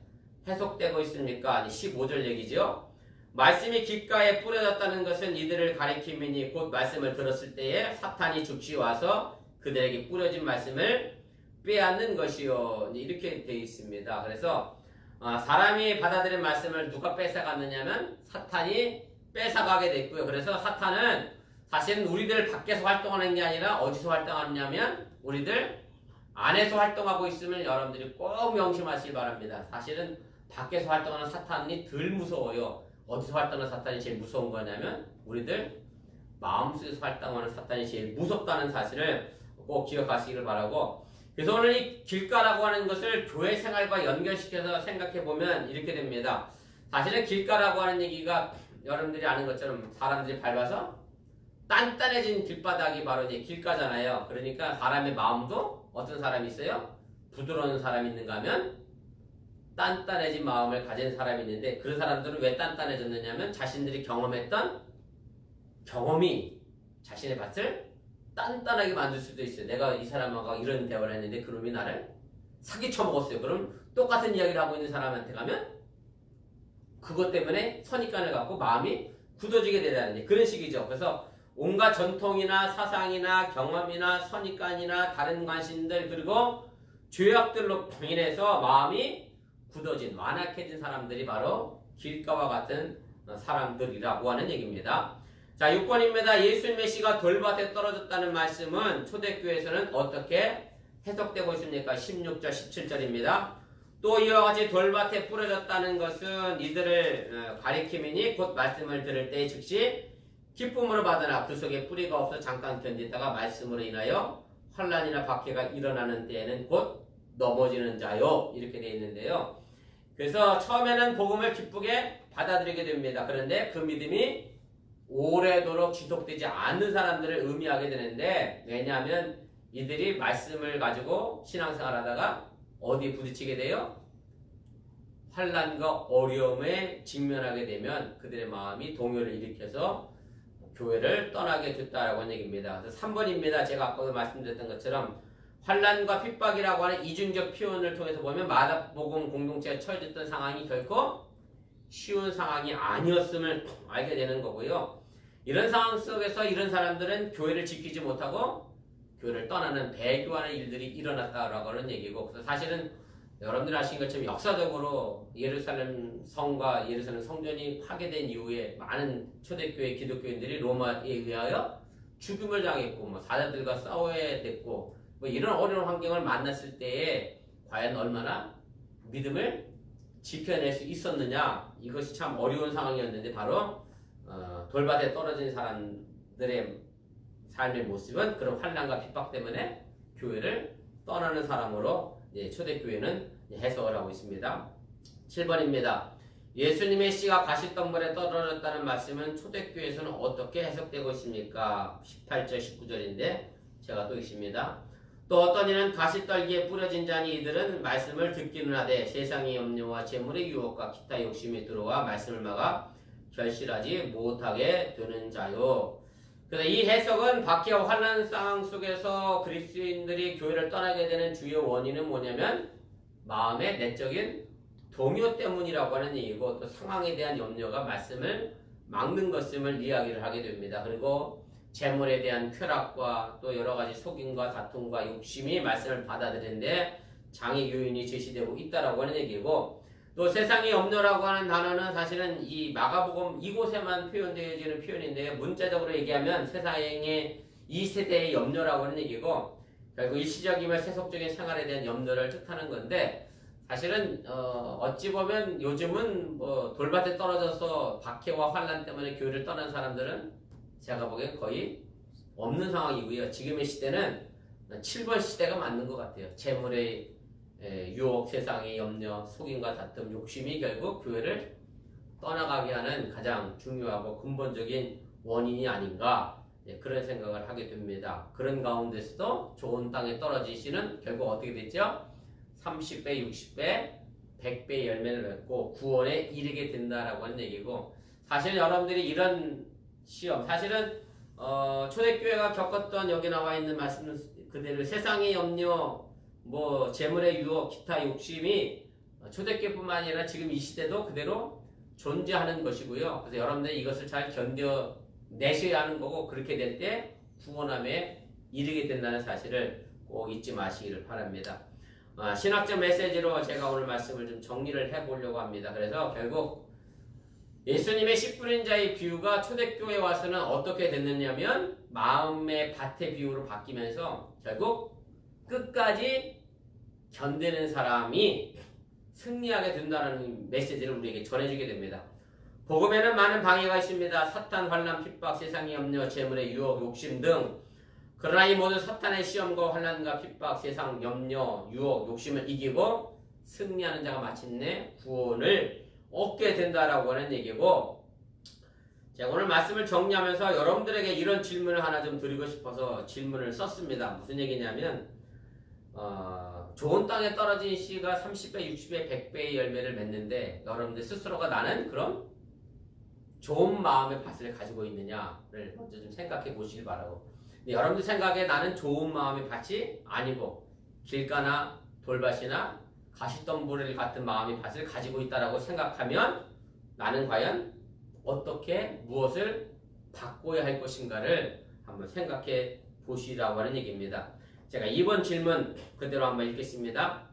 해석되고 있습니까? 15절 얘기죠. 말씀이 길가에 뿌려졌다는 것은 이들을 가리킴이니 곧 말씀을 들었을 때에 사탄이 즉시 와서 그들에게 뿌려진 말씀을 빼앗는 것이요. 이렇게 되어 있습니다. 그래서 사람이 받아들인 말씀을 누가 뺏어갔느냐면 사탄이 뺏어가게 됐고요. 그래서 사탄은 사실은 우리들 밖에서 활동하는 게 아니라 어디서 활동하느냐면 우리들 안에서 활동하고 있음을 여러분들이 꼭 명심하시기 바랍니다. 사실은 밖에서 활동하는 사탄이 덜 무서워요. 어디서 활동하는 사탄이 제일 무서운 거냐면 우리들 마음속에서 활동하는 사탄이 제일 무섭다는 사실을 꼭 기억하시기를 바라고 그래서 오늘 이 길가라고 하는 것을 교회 생활과 연결시켜서 생각해보면 이렇게 됩니다. 사실은 길가라고 하는 얘기가 여러분들이 아는 것처럼 사람들이 밟아서 단단해진 길바닥이 바로 이제 길가잖아요. 그러니까 사람의 마음도 어떤 사람이 있어요? 부드러운 사람이 있는가 하면 단단해진 마음을 가진 사람이 있는데 그런 사람들은 왜 단단해졌느냐면 자신들이 경험했던 경험이 자신의 밭을 단단하게 만들 수도 있어요. 내가 이 사람하고 이런 대화를 했는데 그놈이 나를 사기쳐 먹었어요. 그럼 똑같은 이야기를 하고 있는 사람한테 가면 그것 때문에 선입관을 갖고 마음이 굳어지게 되다는 그런 식이죠. 그래서 온갖 전통이나 사상이나 경험이나 선입관이나 다른 관심들 그리고 죄악들로 인해서 마음이 굳어진 완악해진 사람들이 바로 길가와 같은 사람들이라고 하는 얘기입니다. 자, 6번입니다. 예수님의 씨가 돌밭에 떨어졌다는 말씀은 초대교회에서는 어떻게 해석되고 있습니까? 16절, 17절입니다. 또 이와 같이 돌밭에 뿌려졌다는 것은 이들을 가리킴이니 곧 말씀을 들을 때 즉시 기쁨으로 받으나 그 속에 뿌리가 없어 잠깐 견디다가 말씀으로 인하여 환난이나 박해가 일어나는 때에는 곧 넘어지는 자요. 이렇게 되어 있는데요. 그래서 처음에는 복음을 기쁘게 받아들이게 됩니다. 그런데 그 믿음이 오래도록 지속되지 않는 사람들을 의미하게 되는데 왜냐하면 이들이 말씀을 가지고 신앙생활 하다가 어디에 부딪히게 돼요? 환난과 어려움에 직면하게 되면 그들의 마음이 동요를 일으켜서 교회를 떠나게 됐다라고 하는 얘기입니다. 그래서 3번입니다. 제가 아까도 말씀드렸던 것처럼 환난과 핍박이라고 하는 이중적 표현을 통해서 보면 마가복음 공동체가 처해졌던 상황이 결코 쉬운 상황이 아니었음을 알게 되는 거고요. 이런 상황 속에서 이런 사람들은 교회를 지키지 못하고 교회를 떠나는 배교하는 일들이 일어났다라고 하는 얘기고, 그래서 사실은 여러분들 아시는 것처럼 역사적으로 예루살렘 성과 예루살렘 성전이 파괴된 이후에 많은 초대교회 기독교인들이 로마에 의하여 죽음을 당했고 뭐 사자들과 싸워야 됐고 뭐 이런 어려운 환경을 만났을 때에 과연 얼마나 믿음을 지켜낼 수 있었느냐, 이것이 참 어려운 상황이었는데 바로 돌밭에 떨어진 사람들의 삶의 모습은 그런 환난과 핍박 때문에 교회를 떠나는 사람으로 초대교회는 해석을 하고 있습니다. 7번입니다. 예수님의 씨가 가시덤불에 떨어졌다는 말씀은 초대교회에서는 어떻게 해석되고 있습니까? 18절 19절인데 제가 또 읽습니다. 또 어떤 이는 가시떨기에 뿌려진 자니 이들은 말씀을 듣기는 하되 세상의 염려와 재물의 유혹과 기타 욕심이 들어와 말씀을 막아 결실하지 못하게 되는 자요. 그래서 이 해석은 박해와 환난 상황 속에서 그리스도인들이 교회를 떠나게 되는 주요 원인은 뭐냐면 마음의 내적인 동요 때문이라고 하는 얘기고, 또 상황에 대한 염려가 말씀을 막는 것임을 이야기를 하게 됩니다. 그리고 재물에 대한 쾌락과 또 여러 가지 속임과 다툼과 욕심이 말씀을 받아들이는데 장애 요인이 제시되고 있다라고 하는 얘기고, 또 세상의 염려라고 하는 단어는 사실은 이 마가복음 이곳에만 표현되어지는 표현인데요. 문자적으로 얘기하면 세상의 이 세대의 염려라고 하는 얘기고, 결국 일시적이며 세속적인 생활에 대한 염려를 뜻하는 건데, 사실은 어찌 보면 요즘은 뭐 돌밭에 떨어져서 박해와 환난 때문에 교회를 떠난 사람들은 제가 보기엔 거의 없는 상황이고요. 지금의 시대는 7번 시대가 맞는 것 같아요. 재물의 유혹, 세상의 염려, 속임과 다툼, 욕심이 결국 교회를 떠나가게 하는 가장 중요하고 근본적인 원인이 아닌가, 그런 생각을 하게 됩니다. 그런 가운데서도 좋은 땅에 떨어지시는 결국 어떻게 됐죠? 30배, 60배, 100배의 열매를 맺고 구원에 이르게 된다라고 하는 얘기고, 사실 여러분들이 이런 시험, 사실은 초대교회가 겪었던 여기 나와 있는 말씀 그대로 세상의 염려, 뭐 재물의 유혹, 기타 욕심이 초대교회뿐만 아니라 지금 이 시대도 그대로 존재하는 것이고요. 그래서 여러분들이 이것을 잘 견뎌내셔야 하는 거고, 그렇게 될 때 구원함에 이르게 된다는 사실을 꼭 잊지 마시기를 바랍니다. 신학적 메시지로 제가 오늘 말씀을 좀 정리를 해보려고 합니다. 그래서 결국 예수님의 씨 뿌린 자의 비유가 초대교회에 와서는 어떻게 됐느냐면 마음의 밭의 비유로 바뀌면서 결국 끝까지 견디는 사람이 승리하게 된다는 메시지를 우리에게 전해주게 됩니다. 복음에는 많은 방해가 있습니다. 사탄, 환난, 핍박, 세상의 염려, 재물의 유혹, 욕심 등. 그러나 이 모든 사탄의 시험과 환난과 핍박, 세상 염려, 유혹, 욕심을 이기고 승리하는 자가 마침내 구원을 얻게 된다라고 하는 얘기고, 제가 오늘 말씀을 정리하면서 여러분들에게 이런 질문을 하나 좀 드리고 싶어서 질문을 썼습니다. 무슨 얘기냐면 좋은 땅에 떨어진 씨가 30배, 60배, 100배의 열매를 맺는데 여러분들 스스로가 나는 그런 좋은 마음의 밭을 가지고 있느냐를 먼저 좀 생각해 보시길 바라고, 여러분들 생각에 나는 좋은 마음의 밭이 아니고 길가나 돌밭이나 가시덤불 같은 마음의 밭을 가지고 있다라고 생각하면 나는 과연 어떻게 무엇을 바꿔야 할 것인가를 한번 생각해 보시라고 하는 얘기입니다. 제가 2번 질문 그대로 한번 읽겠습니다.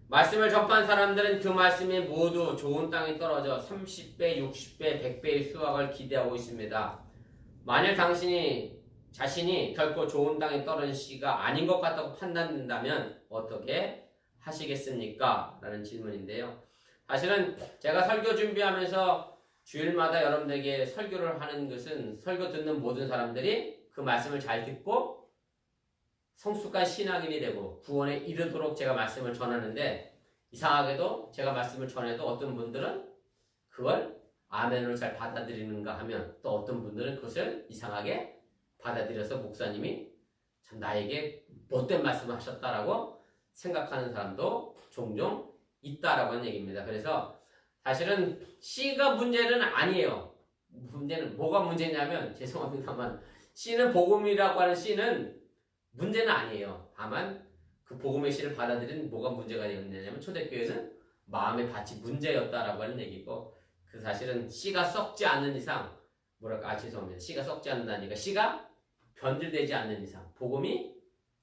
말씀을 접한 사람들은 그 말씀이 모두 좋은 땅에 떨어져 30배, 60배, 100배의 수확을 기대하고 있습니다. 만일 자신이 결코 좋은 땅에 떨어진 씨가 아닌 것 같다고 판단된다면 어떻게 하시겠습니까? 라는 질문인데요. 사실은 제가 설교 준비하면서 주일마다 여러분들에게 설교를 하는 것은 설교 듣는 모든 사람들이 그 말씀을 잘 듣고 성숙한 신앙인이 되고 구원에 이르도록 제가 말씀을 전하는데, 이상하게도 제가 말씀을 전해도 어떤 분들은 그걸 아멘으로 잘 받아들이는가 하면 또 어떤 분들은 그것을 이상하게 받아들여서 목사님이 참 나에게 못된 말씀을 하셨다라고 생각하는 사람도 종종 있다라고 하는 얘기입니다. 그래서 사실은 씨가 문제는 아니에요. 문제는 뭐가 문제냐면, 죄송합니다만 씨는 복음이라고 하는 씨는 문제는 아니에요. 다만 그 복음의 씨를 받아들인 뭐가 문제가 되었냐면 초대교회는 마음의 밭이 문제였다라고 하는 얘기고 그 사실은 씨가 썩지 않는 이상 뭐랄까 죄송합니다. 씨가 썩지 않는다니까 씨가 변질되지 않는 이상 복음이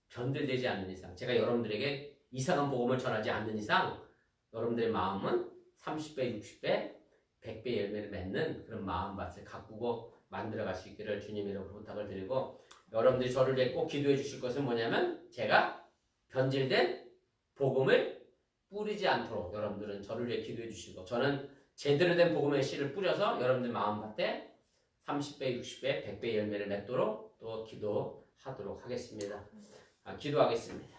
변질되지 않는 이상 제가 여러분들에게 이상한 복음을 전하지 않는 이상 여러분들의 마음은 30배, 60배, 100배 열매를 맺는 그런 마음밭을 가꾸고 만들어갈 수 있기를 주님 이름으로 부탁을 드리고 여러분들이 저를 위해 꼭 기도해 주실 것은 뭐냐면 제가 변질된 복음을 뿌리지 않도록 여러분들은 저를 위해 기도해 주시고 저는 제대로 된 복음의 씨를 뿌려서 여러분들 마음밭에 30배, 60배, 100배 열매를 맺도록 또 기도하도록 하겠습니다. 기도하겠습니다.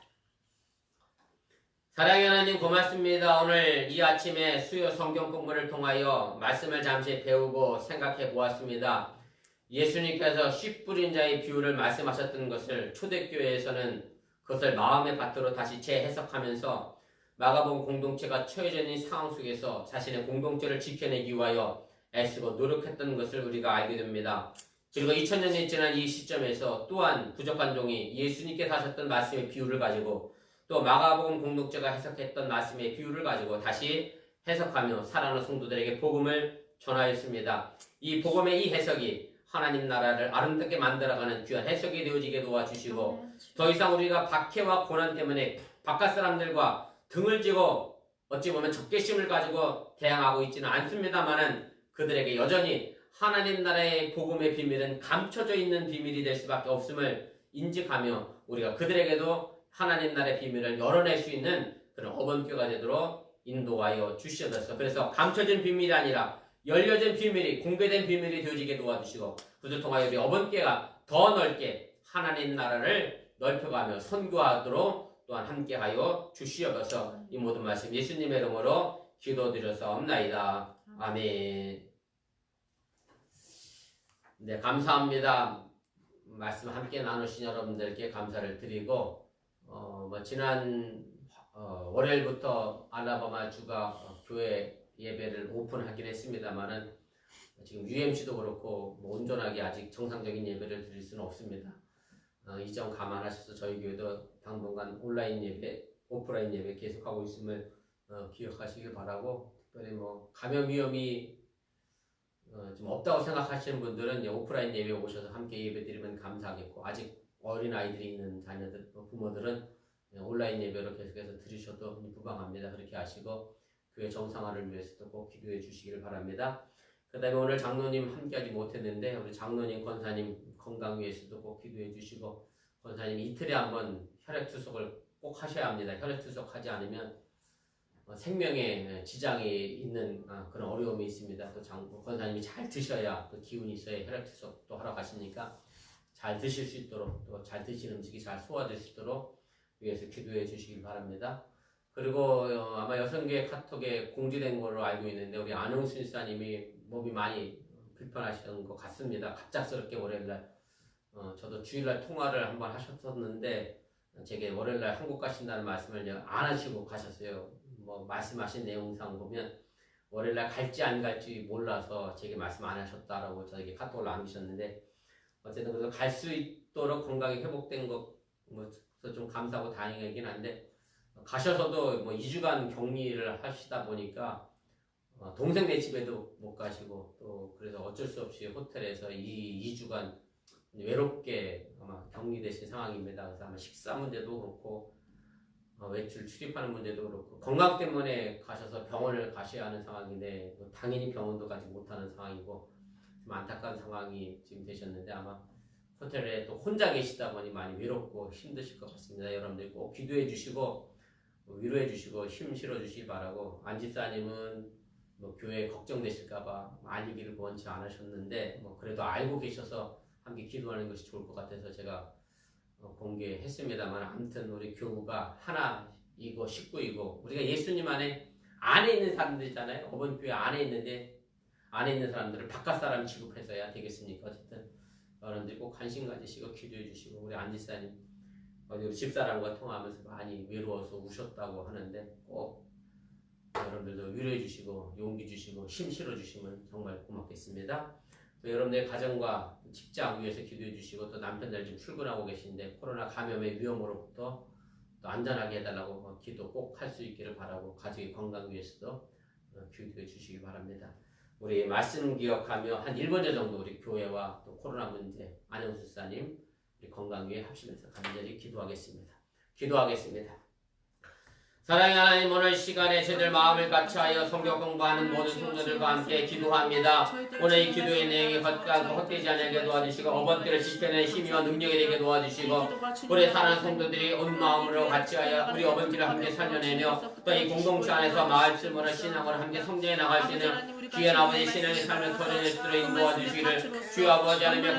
사랑의 하나님 고맙습니다. 오늘 이 아침에 수요 성경 공부를 통하여 말씀을 잠시 배우고 생각해 보았습니다. 예수님께서 씨 뿌린 자의 비유를 말씀하셨던 것을 초대교회에서는 그것을 마음의 밭으로 다시 재해석하면서 마가복음 공동체가 처해져 있는 상황 속에서 자신의 공동체를 지켜내기 위하여 애쓰고 노력했던 것을 우리가 알게 됩니다. 그리고 2000년이 지난 이 시점에서 또한 부족한 종이 예수님께서 하셨던 말씀의 비유를 가지고 또 마가복음 공동체가 해석했던 말씀의 비유를 가지고 다시 해석하며 사랑하는 성도들에게 복음을 전하였습니다. 이 복음의 이 해석이 하나님 나라를 아름답게 만들어가는 귀한 해석이 되어지게 도와주시고 더 이상 우리가 박해와 고난 때문에 바깥 사람들과 등을 지고 어찌 보면 적개심을 가지고 대항하고 있지는 않습니다만은 그들에게 여전히 하나님 나라의 복음의 비밀은 감춰져 있는 비밀이 될 수밖에 없음을 인식하며 우리가 그들에게도 하나님 나라의 비밀을 열어낼 수 있는 그런 어번교가 되도록 인도하여 주시옵소서. 그래서 감춰진 비밀이 아니라 열려진 비밀이 공개된 비밀이 되어지게 도와주시고 그들 통하여 우리 어번교가 더 넓게 하나님 나라를 넓혀가며 선교하도록 또한 함께하여 주시옵소서. 이 모든 말씀 예수님의 이름으로 기도드려서옵나이다. 아멘. 네, 감사합니다. 말씀 함께 나누신 여러분들께 감사를 드리고 지난 월요일부터 알라바마 주가 교회 예배를 오픈하긴 했습니다만은 지금 UMC도 그렇고 온전하게 아직 정상적인 예배를 드릴 수는 없습니다. 이 점 감안하셔서 저희 교회도 당분간 온라인 예배, 오프라인 예배 계속하고 있음을 기억하시길 바라고 특별히 감염 위험이 좀 없다고 생각하시는 분들은 오프라인 예배 오셔서 함께 예배 드리면 감사하겠고 아직 어린 아이들이 있는 자녀들, 부모들은 온라인 예배로 계속해서 들으셔도 무방합니다. 그렇게 하시고 교회 정상화를 위해서도 꼭 기도해 주시길 바랍니다. 그 다음에 오늘 장로님 함께하지 못했는데 우리 장로님, 권사님 건강 위해서도 꼭 기도해 주시고 권사님 이틀에 한번 혈액투석을 꼭 하셔야 합니다. 혈액투석 하지 않으면 생명에 지장이 있는 그런 어려움이 있습니다. 또 권사님이 잘 드셔야 그 기운이 있어야 혈액투석도 하러 가시니까 잘 드실 수 있도록 또 잘 드신 음식이 잘 소화될 수 있도록 위해서 기도해 주시길 바랍니다. 그리고 아마 여성교회 카톡에 공지된 걸로 알고 있는데 우리 안영수 일사님이 몸이 많이 불편하신 것 같습니다. 갑작스럽게 월요일날 저도 주일날 통화를 한번 하셨었는데 제게 월요일날 한국 가신다는 말씀을 안 하시고 가셨어요. 말씀하신 내용상 보면 월요일날 갈지 안 갈지 몰라서 제게 말씀 안 하셨다라고 저에게 카톡을 남기셨는데 어쨌든 그래서 갈 수 있도록 건강이 회복된 것도 좀 감사하고 다행이긴 한데 가셔서도 2주간 격리를 하시다 보니까 동생네 집에도 못 가시고 또 그래서 어쩔 수 없이 호텔에서 2주간 외롭게 아마 격리되신 상황입니다. 그래서 아마 식사 문제도 그렇고 외출 출입하는 문제도 그렇고 건강 때문에 가셔서 병원을 가셔야 하는 상황인데 당연히 병원도 가지 못하는 상황이고 좀 안타까운 상황이 지금 되셨는데 아마 호텔에 또 혼자 계시다 보니 많이 외롭고 힘드실 것 같습니다. 여러분들 꼭 기도해 주시고 위로해 주시고 힘 실어 주시기 바라고 안집사님은 교회 걱정되실까봐 알리기를 원치 않으셨는데 그래도 알고 계셔서 함께 기도하는 것이 좋을 것 같아서 제가 공개했습니다만 아무튼 우리 교우가 하나이고 식구이고 우리가 예수님 안에 있는 사람들이잖아요. 어번교회 안에 있는데 안에 있는 사람들을 바깥 사람 취급해서야 되겠습니까? 어쨌든 여러분들 꼭 관심 가지시고 기도해 주시고 우리 안지사님 우리 집사람과 통화하면서 많이 외로워서 우셨다고 하는데 꼭 여러분들도 위로해 주시고 용기 주시고 힘 실어 주시면 정말 고맙겠습니다. 또 여러분들의 가정과 직장 위해서 기도해 주시고 또 남편들 지금 출근하고 계신데 코로나 감염의 위험으로부터 또 안전하게 해달라고 기도 꼭 할 수 있기를 바라고 가족의 건강 위해서도 기도해 주시기 바랍니다. 우리 말씀 기억하며 한 1번째 정도 우리 교회와 또 코로나 문제 안영수 집사님 우리 건강 위해 합심해서 간절히 기도하겠습니다. 기도하겠습니다. 사랑의 하나님, 오늘 시간에 저희들 마음을 같이하여 성경 공부하는 모든 성도들과 함께 기도합니다. 오늘 이 기도의 내용이 헛되지 않게 도와주시고 어번들을 지켜내는 힘이와 능력이 되게 도와주시고 우리 사랑하는 성도들이 온 마음으로 같이하여 우리 어번들을 함께 살려내며 또 이 공동체 안에서 말씀으로 신앙으로 함께 성장해 나갈 수 있는 귀한 아버지 신앙의 삶을 터져낼 수 있도록 인도하 주시기를 주여 아버지 하나님의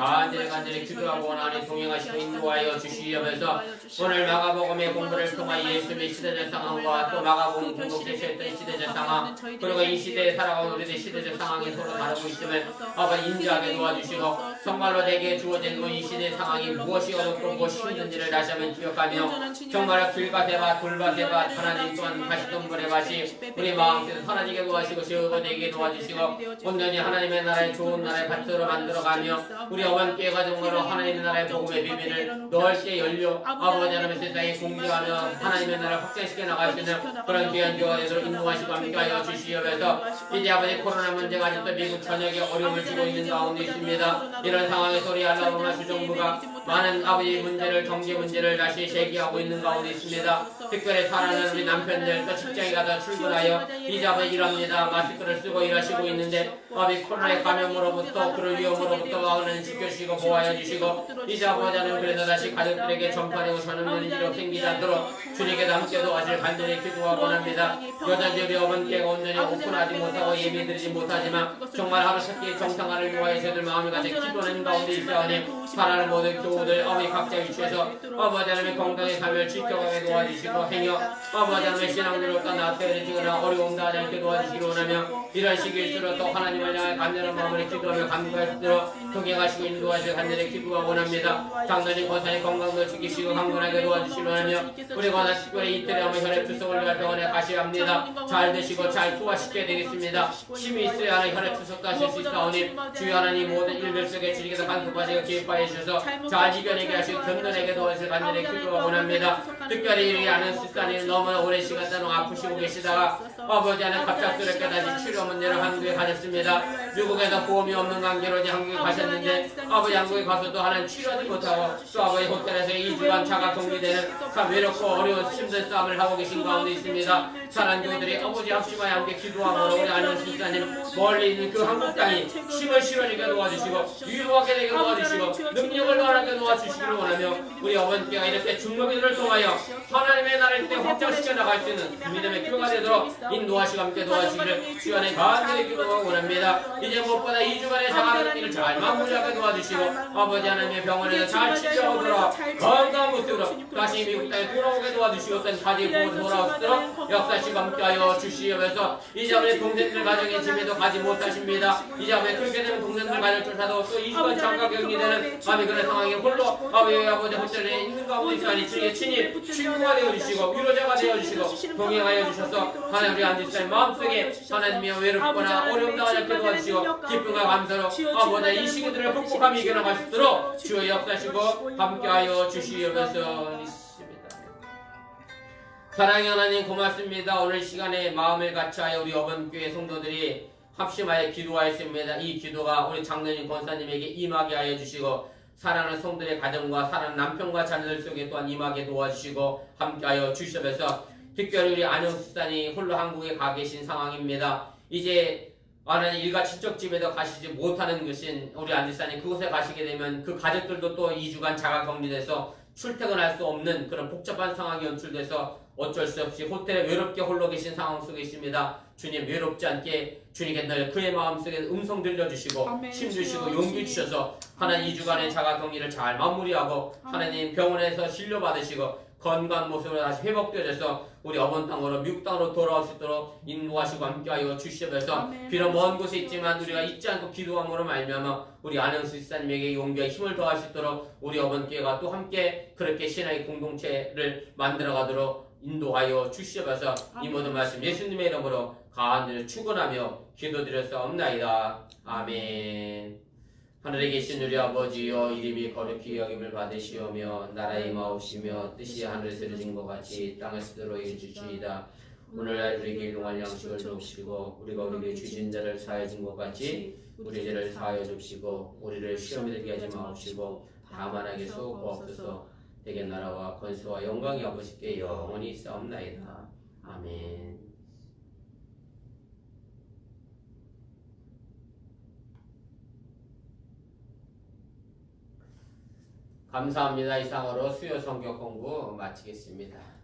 간절히 기도하고 원하니 동행하시고 인도하여 주시면서 오늘 마가복음의 공부를 통하여 예수님의 시대적 상황과 또 마가복음 공동체에서 했던 시대적 상황 그리고 이 시대에 살아가는 우리들의 시대적 상황이 서로 다르고 있음을 아버지 인지하게 도와주시고 정말로 내게 주어진 이 시대 상황이 무엇이 어렵고 무엇이 힘든지를 다시 한번 기억하며 정말 길밭의 밭 돌밭의 밭 하나님 또한 가시덤불의 밭이 우리 마음속에서 사라지게 도와주시고 지어가 되게 도와주시고 온전히 하나님의 나라의 좋은 나라의 밭으로 만들어가며 우리 어머니께 가정으로 하나님의 나라의 복음의 비밀을 넓게 열려 아버지 하나님의 세상에 공개하며 하나님의 나라를 확장시켜 나갈 수 있는 그런 귀한 교회가 되도록 인도하시고 함께하여 주시옵소서. 이제 아버지 코로나 문제가 아직도 미국 전역에 어려움을 주고 있는 가운데 있습니다. 이런 상황에서 우리 알라오마 주정부가 많은 아버지 문제를 경제 문제를 다시 제기하고 있는 가운데 있습니다. 특별히 사랑하는 우리 남편들 또 직장에 가다 출근하여 이제 아버지 일합니다. 마스크를 쓰고 일하시고 있는데 아버지 코로나의 감염으로부터 그런 위험으로부터 아버지는 지켜주시고 보호하여 주시고 이제 아버지 하나님 그래서 다시 가족들에게 전파되고 전염되는 일이 생기지 않도록 주님께 함께 도와주실 간절히 기도하고 원합니다. 여전히 우리 어머니께가 온전히 오픈하지 못하고 예배드리지 못하지만 정말 하루속히 정상화를 위하여 저희들 마음을 같이 기도하는 가운데 있사오니 사랑하는 모든 교우들 어머니 각자 위치에서 아버지 하나님의 건강의 삶을 지켜가게 도와주시고 행여 아버지 하나님의 신앙들을 나태해지거나 어려움 나지 않게 도와주시기 원하며 이런 시기일수록 또 하나님을 향해 간절한 마음으로 기도하며 감사할 수 있도록 동행하시고 인도하시고 간절히 기도하고 원합니다. 장로님 권사님 건강도 지키시고 강건하게 도와주시기 원하며 우리 권사 특별히 이틀에 한번 혈액 투석을 위한 병원에 가셔야 합니다. 잘 되시고 잘 소화시켜야 되겠습니다. 힘이 있어야 하는 혈액 투석도 하실 수 있사오니 주여 하나님 모든 일들 속에 주님께서 간섭하시고 기뻐해 주셔서 잘 이겨내게 하시고 견뎌내게 도와주시고 간절히 기도하고 원합니다. 특별히 이렇게 아는 수사님 너무나 오랜 시간 동안 아프시고 계시다가 아버지 하나님 갑작스럽게 다시 치료 문제를 한국에 가셨습니다. 미국에서 보험이 없는 관계로 이제 한국에 가셨는데 아버지 한국에 가서도 하나님 치료하지 못하고 또 아버지 호텔에서 2주간 자가 격리되는 참 외롭고 어려운 힘든 싸움을 하고 계신 가운데 있습니다. 사랑하는 교우들이 아버지 합심하여 함께 기도하고 우리 안녕 수사님 멀리 있는 그 한국 땅이 힘을 실어지게 도와주시고 위로하게 되게 도와주시고 능력을 더하게 도와주시기를 원하며 우리 어머니께가 이렇게 중노기들을 통하여 하나님의 나라를 때 확장시켜 나갈 수 있는 믿음의 기도가 되도록 인도하시고 함께 도와주시기를 주안의 간절히 기도하고 원합니다. 이제 무엇보다 2주간의 자가격리를 잘 마무리하게 도와주시고 아버지 하나님의 병원에서 잘 치료하고 돌아와 건강한 모습으로 다시 미국 땅에 돌아오게 도와주시고 어떤 가지 부모로 돌아올 수 있도록 역사시고 함께하여 주시면서 이제 우리 동생들 가정의 집에도 가지 못하십니다. 이제 우리 그렇게 되는 동생들 가정조차도 또 2주간 자가격리되는 아버지 그런 상황에 홀로 아버지 호텔에 있는 가운데 있으니 주의 친히 친구가 되어주시고 위로자가 되어주시고 동행하여 주셔서 하나님 우리 안지사의 마음속에 하나님의 외롭거나 어려움 당하지 않게 도와주시고 기쁨과 감사로 아버지 이 시기들을 극복하며 이겨나갈 수 있도록 주의 역사시고 함께하여 주시면서 있습니다. 사랑의 하나님 고맙습니다. 오늘 시간에 마음을 같이하여 우리 어번교회 성도들이 합심하여 기도하였습니다. 이 기도가 우리 장로님 권사님에게 임하게 하여 주시고 사랑하는 성도의 가정과 사랑하는 남편과 자녀들 속에 또한 임하게 도와주시고 함께하여 주시면서 특별히 우리 안영수사님 홀로 한국에 가 계신 상황입니다. 이제 하나님 일가 친척집에도 가시지 못하는 것인 우리 안지사님 그곳에 가시게 되면 그 가족들도 또 2주간 자가격리돼서 출퇴근할 수 없는 그런 복잡한 상황이 연출돼서 어쩔 수 없이 호텔에 외롭게 홀로 계신 상황 속에 있습니다. 주님 외롭지 않게 주님께 늘 그의 마음속에 음성 들려주시고 힘주시고 용기 주셔서 하나님 2주간의 자가격리를 잘 마무리하고 하나님 병원에서 진료받으시고 건강한 모습으로 다시 회복되어져서 우리 어머니 땅으로 미국 땅으로 돌아올 수 있도록 인도하시고 함께하여 주시면서 비록 먼 곳에 있지만 우리가 잊지 않고 기도함으로 말미암아 우리 안영수 집사님에게 용기와 힘을 더할 수 있도록 우리 어머니께가 또 함께 그렇게 신앙의 공동체를 만들어가도록 인도하여 주시면서 이 모든 말씀 예수님의 이름으로 간절히 축원하며 기도드렸사옵나이다. 아멘. 하늘에 계신 우리 아버지여 이름이 거룩히 여김을 받으시오며 나라의 임하옵시며 뜻이 하늘에서 이루어진 것 같이 땅에서도 이루어지이다. 오늘날 우리에게 일용할 양식을 주옵시고 우리가 우리에게 주신 자를 사하여 준 것 같이 우리 죄를 사하여 줍시고 우리를 시험에 들게 하지 마옵시고 다만 악에서 구하옵소서. 대개 나라와 권세와 영광이 아버지께 영원히 있사옵나이다. 아멘. 감사합니다. 이상으로 수요 성경 공부 마치겠습니다.